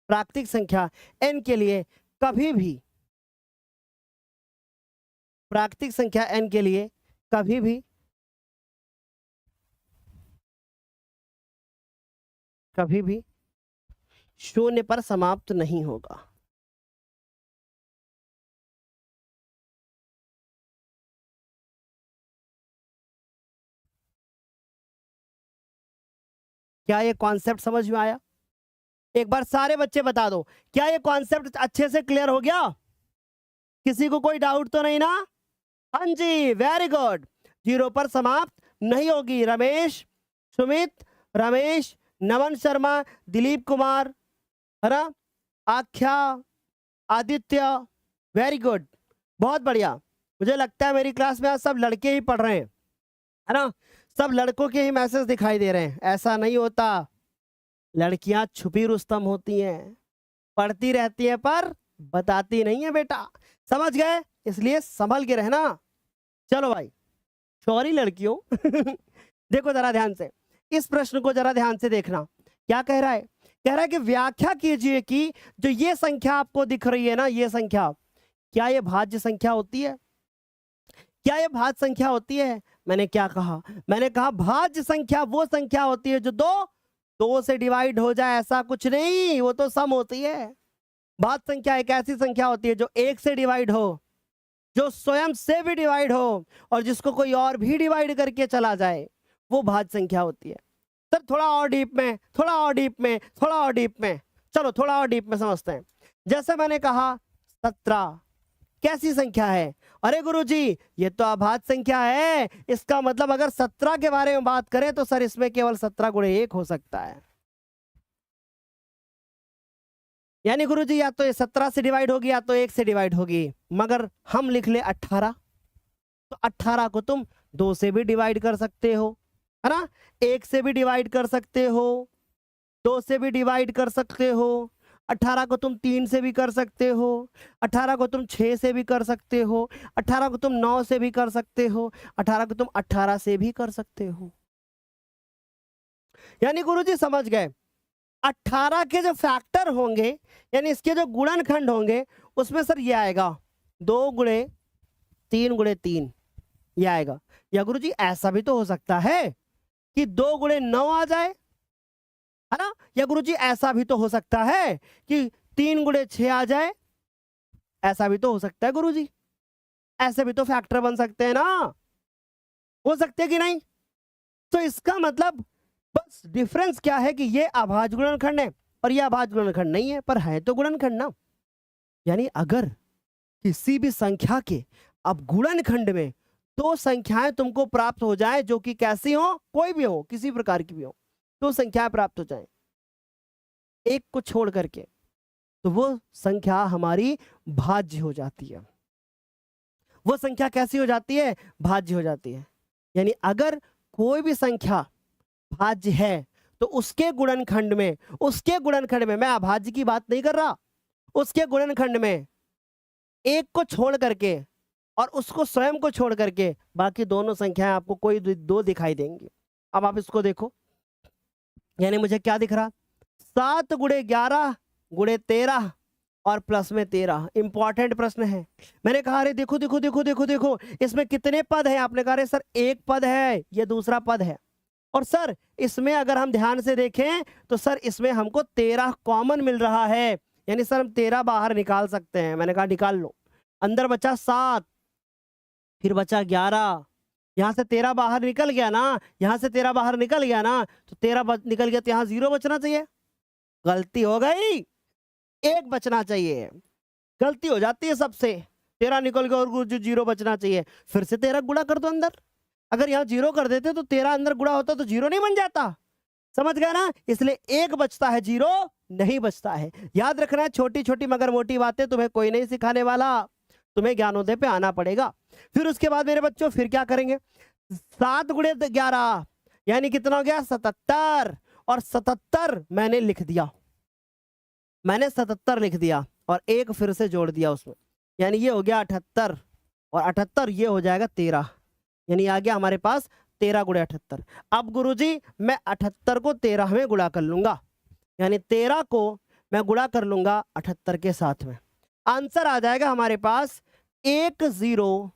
प्राकृतिक संख्या n के लिए कभी भी, प्राकृतिक संख्या n के लिए कभी भी कभी भी शून्य पर समाप्त नहीं होगा। क्या ये कॉन्सेप्ट समझ में आया। एक बार सारे बच्चे बता दो, क्या ये कॉन्सेप्ट अच्छे से क्लियर हो गया? किसी को कोई डाउट तो नहीं ना? हाँ जी, वेरी गुड। 0 पर समाप्त नहीं होगी। रमेश, सुमित, रमेश, नमन शर्मा, दिलीप कुमार, है ना, आख्या, आदित्य, वेरी गुड, बहुत बढ़िया। मुझे लगता है मेरी क्लास में आज सब लड़के ही पढ़ रहे हैं, है ना, सब लड़कों के ही मैसेज दिखाई दे रहे हैं। ऐसा नहीं होता, लड़कियां छुपी रुस्तम होती हैं, पढ़ती रहती हैं पर बताती नहीं है बेटा, समझ गए? इसलिए संभल के रहना। चलो भाई, सॉरी लड़कियों। देखो जरा ध्यान से, इस प्रश्न को जरा ध्यान से देखना। क्या कह रहा है? कह रहा है कि व्याख्या कीजिए कि जो ये संख्या आपको दिख रही है ना, ये संख्या, क्या ये भाज्य संख्या होती है? क्या ये भाज्य संख्या होती है? मैंने क्या कहा? मैंने कहा भाज्य संख्या वो संख्या होती है जो दो से डिवाइड हो जाए, ऐसा कुछ नहीं, वो तो सम होती है। भाज्य संख्या एक ऐसी संख्या होती है जो 1 से डिवाइड हो, जो स्वयं से भी डिवाइड हो, और जिसको कोई और भी डिवाइड करके चला जाए, वो भाज्य संख्या होती है। सर थोड़ा और डीप में, थोड़ा और डीप में, थोड़ा और डीप में, चलो थोड़ा और डीप में समझते हैं। जैसे मैंने कहा 17 कैसी संख्या है? अरे गुरुजी ये तो अभाज्य संख्या है, इसका मतलब अगर 17 के बारे में बात करें तो सर इसमें केवल 17 गुणे 1 हो सकता है। यानी गुरुजी या तो ये 17 से डिवाइड होगी या तो 1 से डिवाइड होगी, मगर हम लिख ले 18, तो 18 को तुम 2 से भी डिवाइड कर सकते हो, है ना, 1 से भी डिवाइड कर सकते हो, 2 से भी डिवाइड कर सकते हो, 18 को तुम 3 से भी कर सकते हो, 18 को तुम 6 से भी कर सकते हो, 18 को तुम 9 से भी कर सकते हो, 18 को तुम 18 से भी कर सकते हो। यानी गुरुजी समझ गए, 18 के जो फैक्टर होंगे, यानी इसके जो गुणनखंड होंगे, उसमें सर ये आएगा 2 गुणे 3 गुणे 3, ये आएगा। या गुरुजी ऐसा भी तो हो सकता है कि 2 गुणे 9 आ जाए, है ना, या गुरुजी ऐसा भी तो हो सकता है कि 3 गुणे 6 आ जाए, ऐसा भी तो हो सकता है गुरुजी, ऐसे भी तो फैक्टर बन सकते हैं ना, हो सकते हैं कि नहीं? तो इसका मतलब बस डिफरेंस क्या है कि ये अभाज्य गुणनखंड है और ये अभाज्य गुणनखंड नहीं है, पर है तो गुणनखंड ना। यानी अगर किसी भी संख्या के अब गुणनखंड में 2 संख्याएं तुमको प्राप्त हो जाए जो कि कैसी हो, कोई भी हो, किसी प्रकार की भी हो, 2 संख्याएं प्राप्त हो जाए एक को छोड़ करके, तो वो संख्या हमारी भाज्य हो जाती है। वो संख्या कैसी हो जाती है? भाज्य हो जाती है। यानी अगर कोई भी संख्या भाज्य है तो उसके गुणनखंड में, मैं अभाज्य की बात नहीं कर रहा, उसके गुणनखंड में एक को छोड़ करके और उसको स्वयं को छोड़ करके बाकी दोनों संख्याएं आपको कोई 2 दिखाई देंगी। अब आप इसको देखो, यानी मुझे क्या दिख रहा? 7 गुणे 11 गुणे 13 और प्लस में 13। इंपॉर्टेंट प्रश्न है। मैंने कहा अरे देखो देखो देखो देखो देखो इसमें कितने पद हैं? आपने कहा अरे सर एक पद है, ये दूसरा पद है, और सर इसमें अगर हम ध्यान से देखें तो सर इसमें हमको 13 कॉमन मिल रहा है, यानी सर हम 13 बाहर निकाल सकते हैं। मैंने कहा निकाल लो। अंदर बचा 7, फिर बचा 11, यहां से 13 बाहर निकल गया ना, यहां से 13 बाहर निकल गया ना, तो 13 निकल गया तो यहां 0 बचना चाहिए। गलती हो गई, 1 बचना चाहिए। गलती हो जाती है सबसे, 13 निकल गया और जो 0 बचना चाहिए। फिर से 13 गुणा कर दो अंदर, अगर यहाँ 0 कर देते तो 13 अंदर गुणा होता तो 0 नहीं बन जाता। समझ गए ना? इसलिए 1 बचता है, 0 नहीं बचता है। याद रखना है, छोटी छोटी मगर मोटी बातें तुम्हें कोई नहीं सिखाने वाला, तुम्हें ज्ञानोदय पे आना पड़ेगा। फिर उसके बाद मेरे बच्चों फिर क्या करेंगे? 7 गुणे 11 यानी कितना हो गया? 77, और 77 मैंने लिख दिया, मैंने 77 लिख दिया और 1 फिर से जोड़ दिया उसमें, यानी ये हो गया 78, और 78 ये हो जाएगा 13, यानी आ गया हमारे पास 13 गुणे 78। अब गुरुजी मैं 78 को 13 में गुणा कर लूंगा, यानी 13 को मैं गुणा कर लूंगा 78 के साथ में। आंसर आ जाएगा हमारे पास 1014,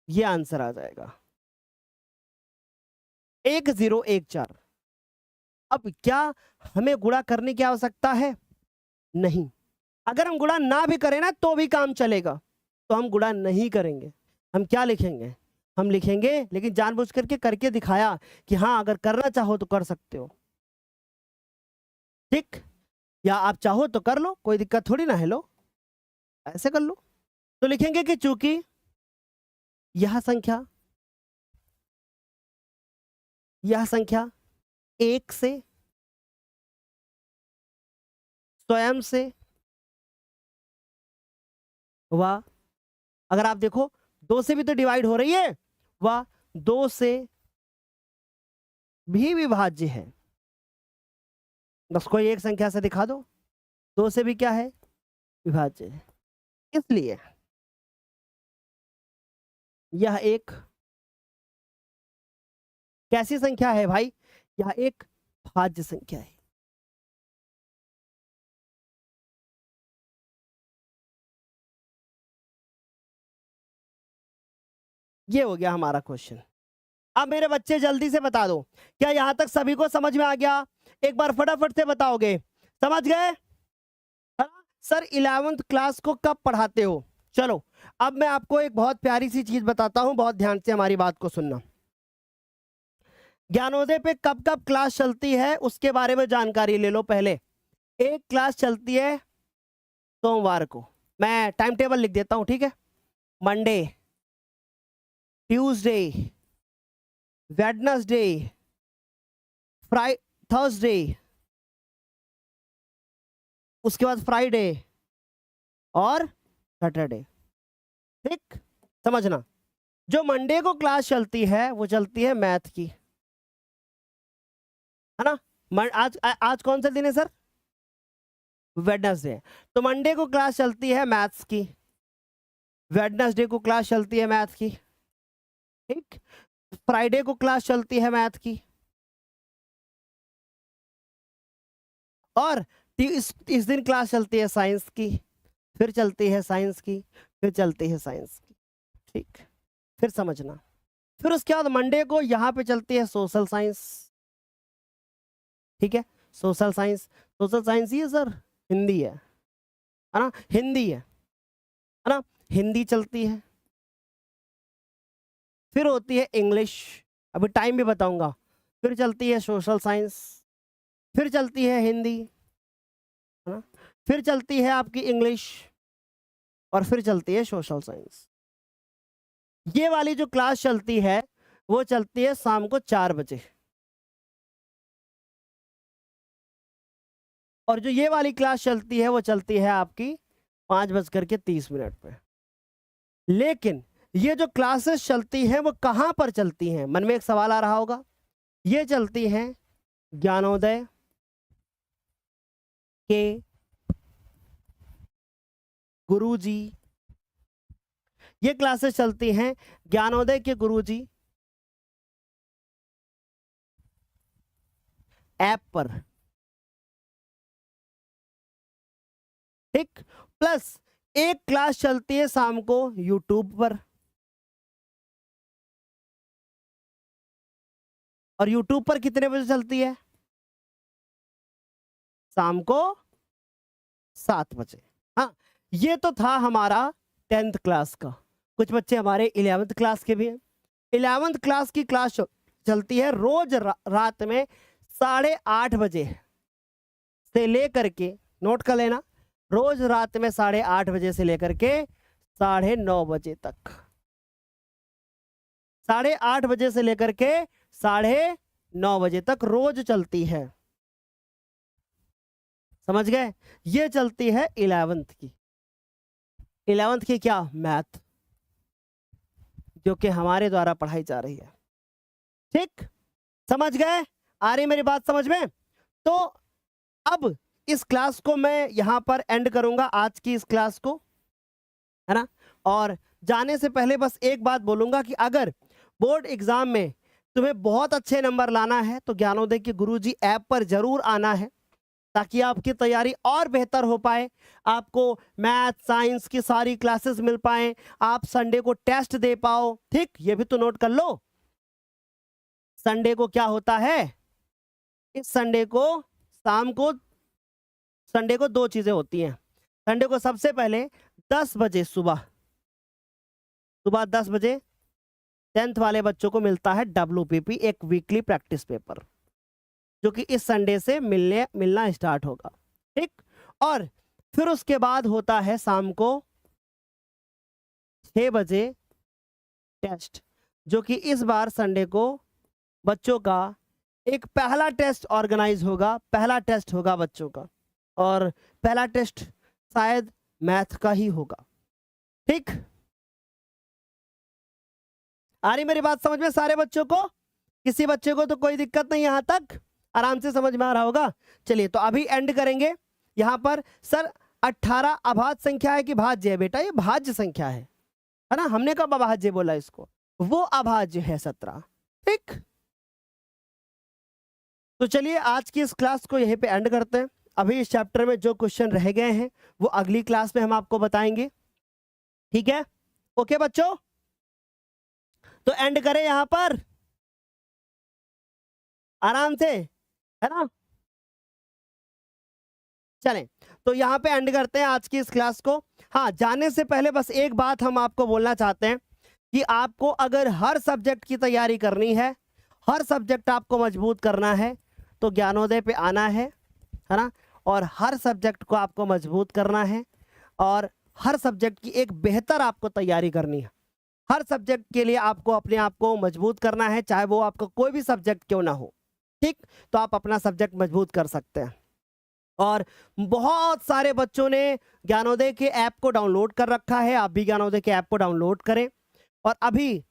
ये आंसर आ जाएगा 1014। अब क्या हमें गुणा करने की आवश्यकता है? नहीं। अगर हम गुणा ना भी करें ना तो भी काम चलेगा, तो हम गुणा नहीं करेंगे। हम क्या लिखेंगे? हम लिखेंगे, लेकिन जानबूझ करके करके दिखाया कि हाँ अगर करना चाहो तो कर सकते हो, ठीक, या आप चाहो तो कर लो, कोई दिक्कत थोड़ी ना है, लो ऐसे कर लो। तो लिखेंगे कि चूंकि यह संख्या एक से, स्वयं से व, अगर आप देखो दो से भी तो डिवाइड हो रही है, वह दो से भी विभाज्य है। बस कोई एक संख्या से दिखा दो, दो से भी क्या है, विभाज्य है। इसलिए यह एक कैसी संख्या है भाई, यह एक भाज्य संख्या है। ये हो गया हमारा क्वेश्चन। अब मेरे बच्चे जल्दी से बता दो, क्या यहां तक सभी को समझ में आ गया? एक बार फटाफट से बताओगे, समझ गए? हाँ? सर 11th क्लास को कब पढ़ाते हो? चलो अब मैं आपको एक बहुत प्यारी सी चीज बताता हूं, बहुत ध्यान से हमारी बात को सुनना। ज्ञानोदय पे कब कब क्लास चलती है उसके बारे में जानकारी ले लो पहले। एक क्लास चलती है सोमवार को, मैं टाइम टेबल लिख देता हूं, ठीक है? मंडे, ट्यूसडे, वेडनेसडे, थर्सडे, उसके बाद फ्राइडे और सैटरडे, ठीक? समझना, जो मंडे को क्लास चलती है वो चलती है मैथ की, है ना? आज कौन सा दिन है सर? वेडनेसडे। तो मंडे को क्लास चलती है मैथ्स की, वेडनेसडे को क्लास चलती है मैथ की, ठीक? फ्राइडे को क्लास चलती है मैथ की, और इस दिन क्लास चलती है साइंस की, फिर चलती है साइंस की, फिर चलती है साइंस की, ठीक? फिर समझना, फिर उसके बाद मंडे को यहाँ पे चलती है सोशल साइंस, ठीक है? सोशल साइंस ही है सर, हिंदी है ना? हिंदी है ना? हिंदी चलती है, फिर होती है इंग्लिश, अभी टाइम भी बताऊंगा, फिर चलती है सोशल साइंस, फिर चलती है हिंदी, है ना? फिर चलती है आपकी इंग्लिश, और फिर चलती है सोशल साइंस। ये वाली जो क्लास चलती है वो चलती है शाम को 4 बजे, और जो ये वाली क्लास चलती है वो चलती है आपकी 5:30 पे। लेकिन ये जो क्लासेस चलती हैं वो कहां पर चलती हैं? मन में एक सवाल आ रहा होगा। ये चलती हैं ज्ञानोदय के गुरुजी, ये क्लासेस चलती हैं ज्ञानोदय के गुरुजी ऐप पर, ठीक? प्लस एक क्लास चलती है शाम को यूट्यूब पर, और यूट्यूब पर कितने बजे चलती है? शाम को 7 बजे। हाँ, ये तो था हमारा 10th क्लास का। कुछ बच्चे हमारे 11th क्लास के भी हैं। 11th क्लास की क्लास चलती है रोज रात में 8:30 बजे से लेकर के, नोट कर लेना, रोज रात में 8:30 बजे से लेकर के 9:30 बजे तक, 8:30 बजे से लेकर के 9:30 बजे तक रोज चलती है, समझ गए? ये चलती है 11th की। 11th की क्या? मैथ, जो कि हमारे द्वारा पढ़ाई जा रही है, ठीक? समझ गए? आ रही मेरी बात समझ में? तो अब इस क्लास को मैं यहां पर एंड करूंगा, आज की इस क्लास को, है ना? और जाने से पहले बस एक बात बोलूंगा कि अगर बोर्ड एग्जाम में तुम्हें बहुत अच्छे नंबर लाना है तो ज्ञानोदय के गुरुजी ऐप पर जरूर आना है, ताकि आपकी तैयारी और बेहतर हो पाए, आपको मैथ साइंस की सारी क्लासेस मिल पाए, आप संडे को टेस्ट दे पाओ, ठीक? ये भी तो नोट कर लो, संडे को क्या होता है? इस संडे को शाम को, संडे को 2 चीजें होती हैं। संडे को सबसे पहले 10 बजे सुबह 10 बजे 10th वाले बच्चों को मिलता है WPP, एक वीकली प्रैक्टिस पेपर, जो कि इस संडे से मिलना स्टार्ट होगा। ठीक, और फिर उसके बाद होता है शाम को 6 बजे टेस्ट, जो कि इस बार संडे को बच्चों का एक पहला टेस्ट ऑर्गेनाइज होगा, पहला टेस्ट होगा बच्चों का, और पहला टेस्ट शायद मैथ का ही होगा। ठीक, आ रही मेरी बात समझ में सारे बच्चों को? किसी बच्चे को तो कोई दिक्कत नहीं, यहां तक आराम से समझ में आ रहा होगा। चलिए तो अभी एंड करेंगे यहां पर। सर 18 अभाज्य संख्या है कि भाज्य है? बेटा ये भाज्य संख्या है ना, हमने कब अभाज्य बोला इसको? वो अभाज्य है 17। ठीक, तो चलिए आज की इस क्लास को यहीं पे एंड करते हैं। अभी इस चैप्टर में जो क्वेश्चन रह गए हैं वो अगली क्लास में हम आपको बताएंगे। ठीक है, ओके बच्चों, तो एंड करें यहां पर आराम से, है ना? चलें, तो यहाँ पे एंड करते हैं आज की इस क्लास को। हाँ, जाने से पहले बस एक बात हम आपको बोलना चाहते हैं कि आपको अगर हर सब्जेक्ट की तैयारी करनी है, हर सब्जेक्ट आपको मजबूत करना है, तो ज्ञानोदय पे आना है ना? और हर सब्जेक्ट को आपको मजबूत करना है, और हर सब्जेक्ट की एक बेहतर आपको तैयारी करनी है। हर सब्जेक्ट के लिए आपको अपने आप को मजबूत करना है, चाहे वो आपका कोई भी सब्जेक्ट क्यों ना हो। ठीक, तो आप अपना सब्जेक्ट मजबूत कर सकते हैं। और बहुत सारे बच्चों ने ज्ञानोदय के ऐप को डाउनलोड कर रखा है, आप भी ज्ञानोदय के ऐप को डाउनलोड करें। और अभी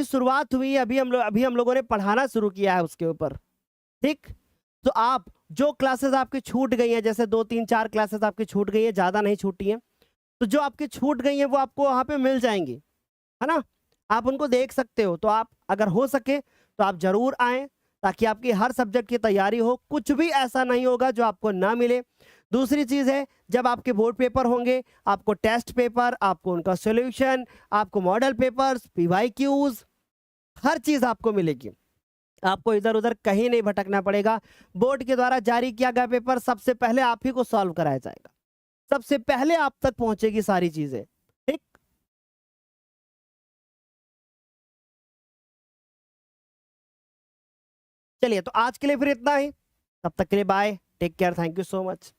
शुरुआत हुई है, अभी हम लोगों ने पढ़ाना शुरू किया है उसके ऊपर। ठीक, तो आप जो क्लासेस आपकी छूट गई हैं, जैसे 2-3-4 क्लासेस आपकी छूट गई है, ज़्यादा नहीं छूटी हैं, तो जो आपकी छूट गई है वो आपको वहाँ पे मिल जाएंगी, है ना? आप उनको देख सकते हो। तो आप अगर हो सके तो आप जरूर आएं, ताकि आपकी हर सब्जेक्ट की तैयारी हो। कुछ भी ऐसा नहीं होगा जो आपको ना मिले। दूसरी चीज़ है, जब आपके बोर्ड पेपर होंगे, आपको टेस्ट पेपर, आपको उनका सॉल्यूशन, आपको मॉडल पेपर्स, PYQs, हर चीज़ आपको मिलेगी। आपको इधर उधर कहीं नहीं भटकना पड़ेगा। बोर्ड के द्वारा जारी किया गया पेपर सबसे पहले आप ही को सॉल्व कराया जाएगा, सबसे पहले आप तक पहुंचेगी सारी चीजें। ठीक, चलिए तो आज के लिए फिर इतना ही, तब तक के लिए bye, take care, thank you so much.